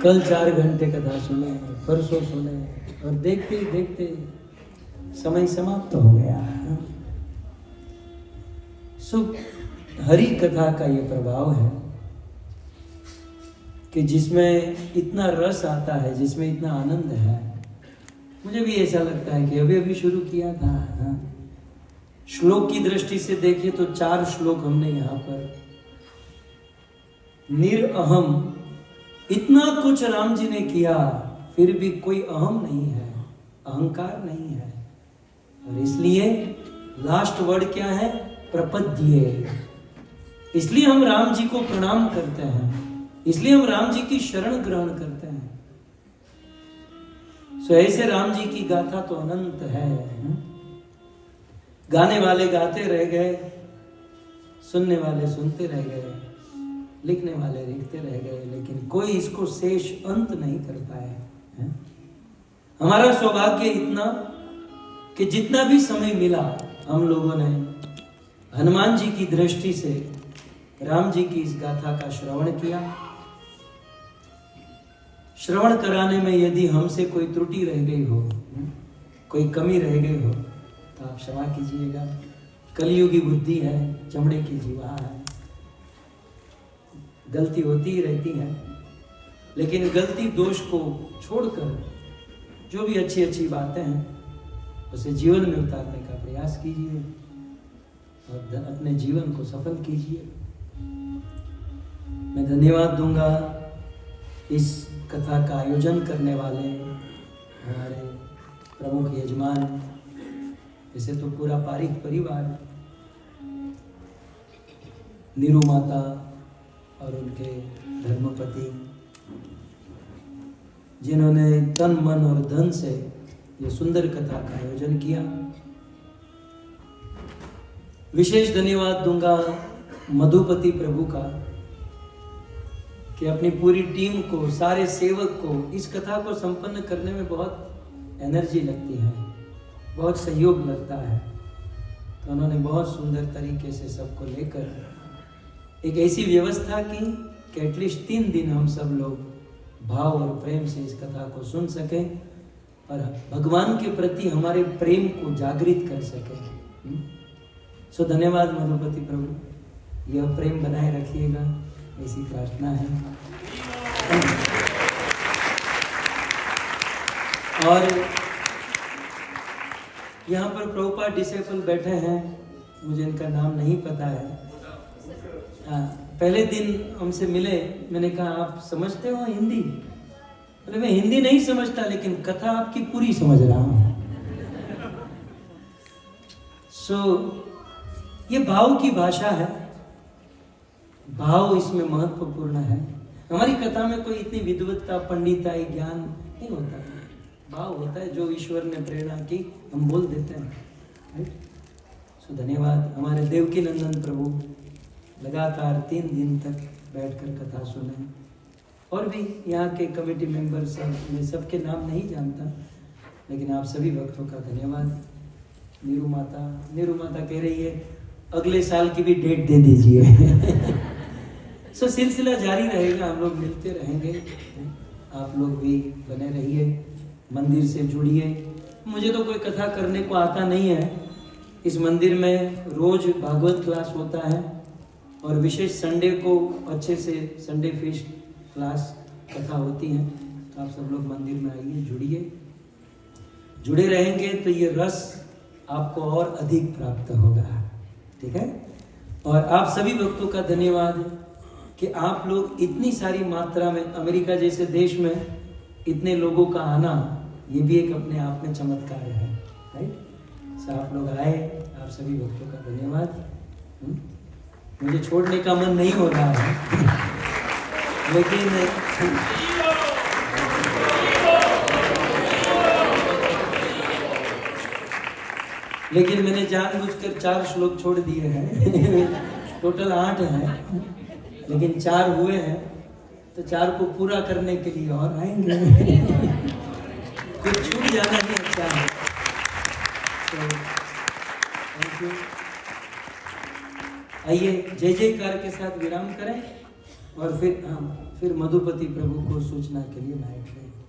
कल 4 घंटे कथा सुने, परसों सुने, और देखते देखते समय समाप्त हो गया। सो हरि कथा का ये प्रभाव है कि जिसमें इतना रस आता है, जिसमें इतना आनंद है। मुझे भी ऐसा लगता है कि अभी अभी शुरू किया था। श्लोक की दृष्टि से देखें तो 4 श्लोक हमने यहाँ पर। निरअहम, इतना कुछ राम जी ने किया, फिर भी कोई अहम नहीं है, अहंकार नहीं है। और इसलिए लास्ट वर्ड क्या है? प्रपद्ये। इसलिए हम राम जी को प्रणाम करते हैं, इसलिए हम राम जी की शरण ग्रहण करते हैं। सो ऐसे राम जी की गाथा तो अनंत है। गाने वाले गाते रह गए, सुनने वाले सुनते रह गए, लिखने वाले लिखते रह गए, लेकिन कोई इसको शेष अंत नहीं कर पाए। हमारा सौभाग्य इतना कि जितना भी समय मिला हम लोगों ने हनुमान जी की दृष्टि से राम जी की इस गाथा का श्रवण किया। श्रवण कराने में यदि हमसे कोई त्रुटि रह गई हो, कोई कमी रह गई हो, तो आप क्षमा कीजिएगा। कलयुगी बुद्धि है, चमड़े की जीवा है, गलती होती ही रहती है। लेकिन गलती दोष को छोड़कर जो भी अच्छी अच्छी बातें हैं उसे जीवन में उतारने का प्रयास कीजिए और अपने जीवन को सफल कीजिए। मैं धन्यवाद दूंगा इस कथा का आयोजन करने वाले हमारे प्रमुख यजमान, जैसे तो पूरा पारिक परिवार, नीरू माता और उनके धर्मपति, जिन्होंने तन मन और धन से ये सुंदर कथा का आयोजन किया। विशेष धन्यवाद दूंगा मधुपति प्रभु का कि अपनी पूरी टीम को, सारे सेवक को इस कथा को संपन्न करने में बहुत एनर्जी लगती है, बहुत सहयोग लगता है। तो उन्होंने बहुत सुंदर तरीके से सबको लेकर एक ऐसी व्यवस्था की कि एटलीस्ट 3 दिन हम सब लोग भाव और प्रेम से इस कथा को सुन सकें और भगवान के प्रति हमारे प्रेम को जागृत कर सकें। सो धन्यवाद मधुपति प्रभु, यह प्रेम बनाए रखिएगा, ऐसी प्रार्थना है। और यहाँ पर प्रभुपाद डिसेबल बैठे हैं, मुझे इनका नाम नहीं पता है। पहले दिन हमसे मिले, मैंने कहा आप समझते हो हिंदी? बोले मैं हिंदी नहीं समझता, लेकिन कथा आपकी पूरी समझ रहा हूँ। ये भाव की भाषा है, भाव इसमें महत्वपूर्ण है। हमारी कथा में कोई इतनी विद्वत्ता, पंडिताई, ज्ञान नहीं होता है, भाव होता है। जो ईश्वर ने प्रेरणा की हम बोल देते हैं, राइट। धन्यवाद हमारे देवकी नंदन प्रभु, लगातार 3 दिन तक बैठकर कथा सुने। और भी यहाँ के कमेटी मेंबर्स हैं, मैं सबके नाम नहीं जानता, लेकिन आप सभी भक्तों का धन्यवाद। नीरू माता कह रही है अगले साल की भी डेट दे दीजिए। सिलसिला जारी रहेगा, हम लोग मिलते रहेंगे, आप लोग भी बने रहिए, मंदिर से जुड़िए। मुझे तो कोई कथा करने को आता नहीं है। इस मंदिर में रोज भागवत क्लास होता है और विशेष संडे को अच्छे से संडे फीस्ट क्लास कथा होती है। तो आप सब लोग मंदिर में आइए, जुड़िए, जुड़े रहेंगे तो ये रस आपको और अधिक प्राप्त होगा, ठीक है। और आप सभी भक्तों का धन्यवाद कि आप लोग इतनी सारी मात्रा में, अमेरिका जैसे देश में इतने लोगों का आना, ये भी एक अपने आप में चमत्कार है, राइट। आप लोग आए, आप सभी भक्तों का धन्यवाद। मुझे छोड़ने का मन नहीं हो रहा है, लेकिन मैंने जानबूझकर 4 श्लोक छोड़ दिए हैं। टोटल 8 हैं, लेकिन 4 हुए हैं, तो 4 को पूरा करने के लिए और आएंगे। फिर छूट जाना ही अच्छा है। Thank you. आइए जय जयकार के साथ विराम करें और फिर मधुपति प्रभु को सूचना के लिए माइक दें।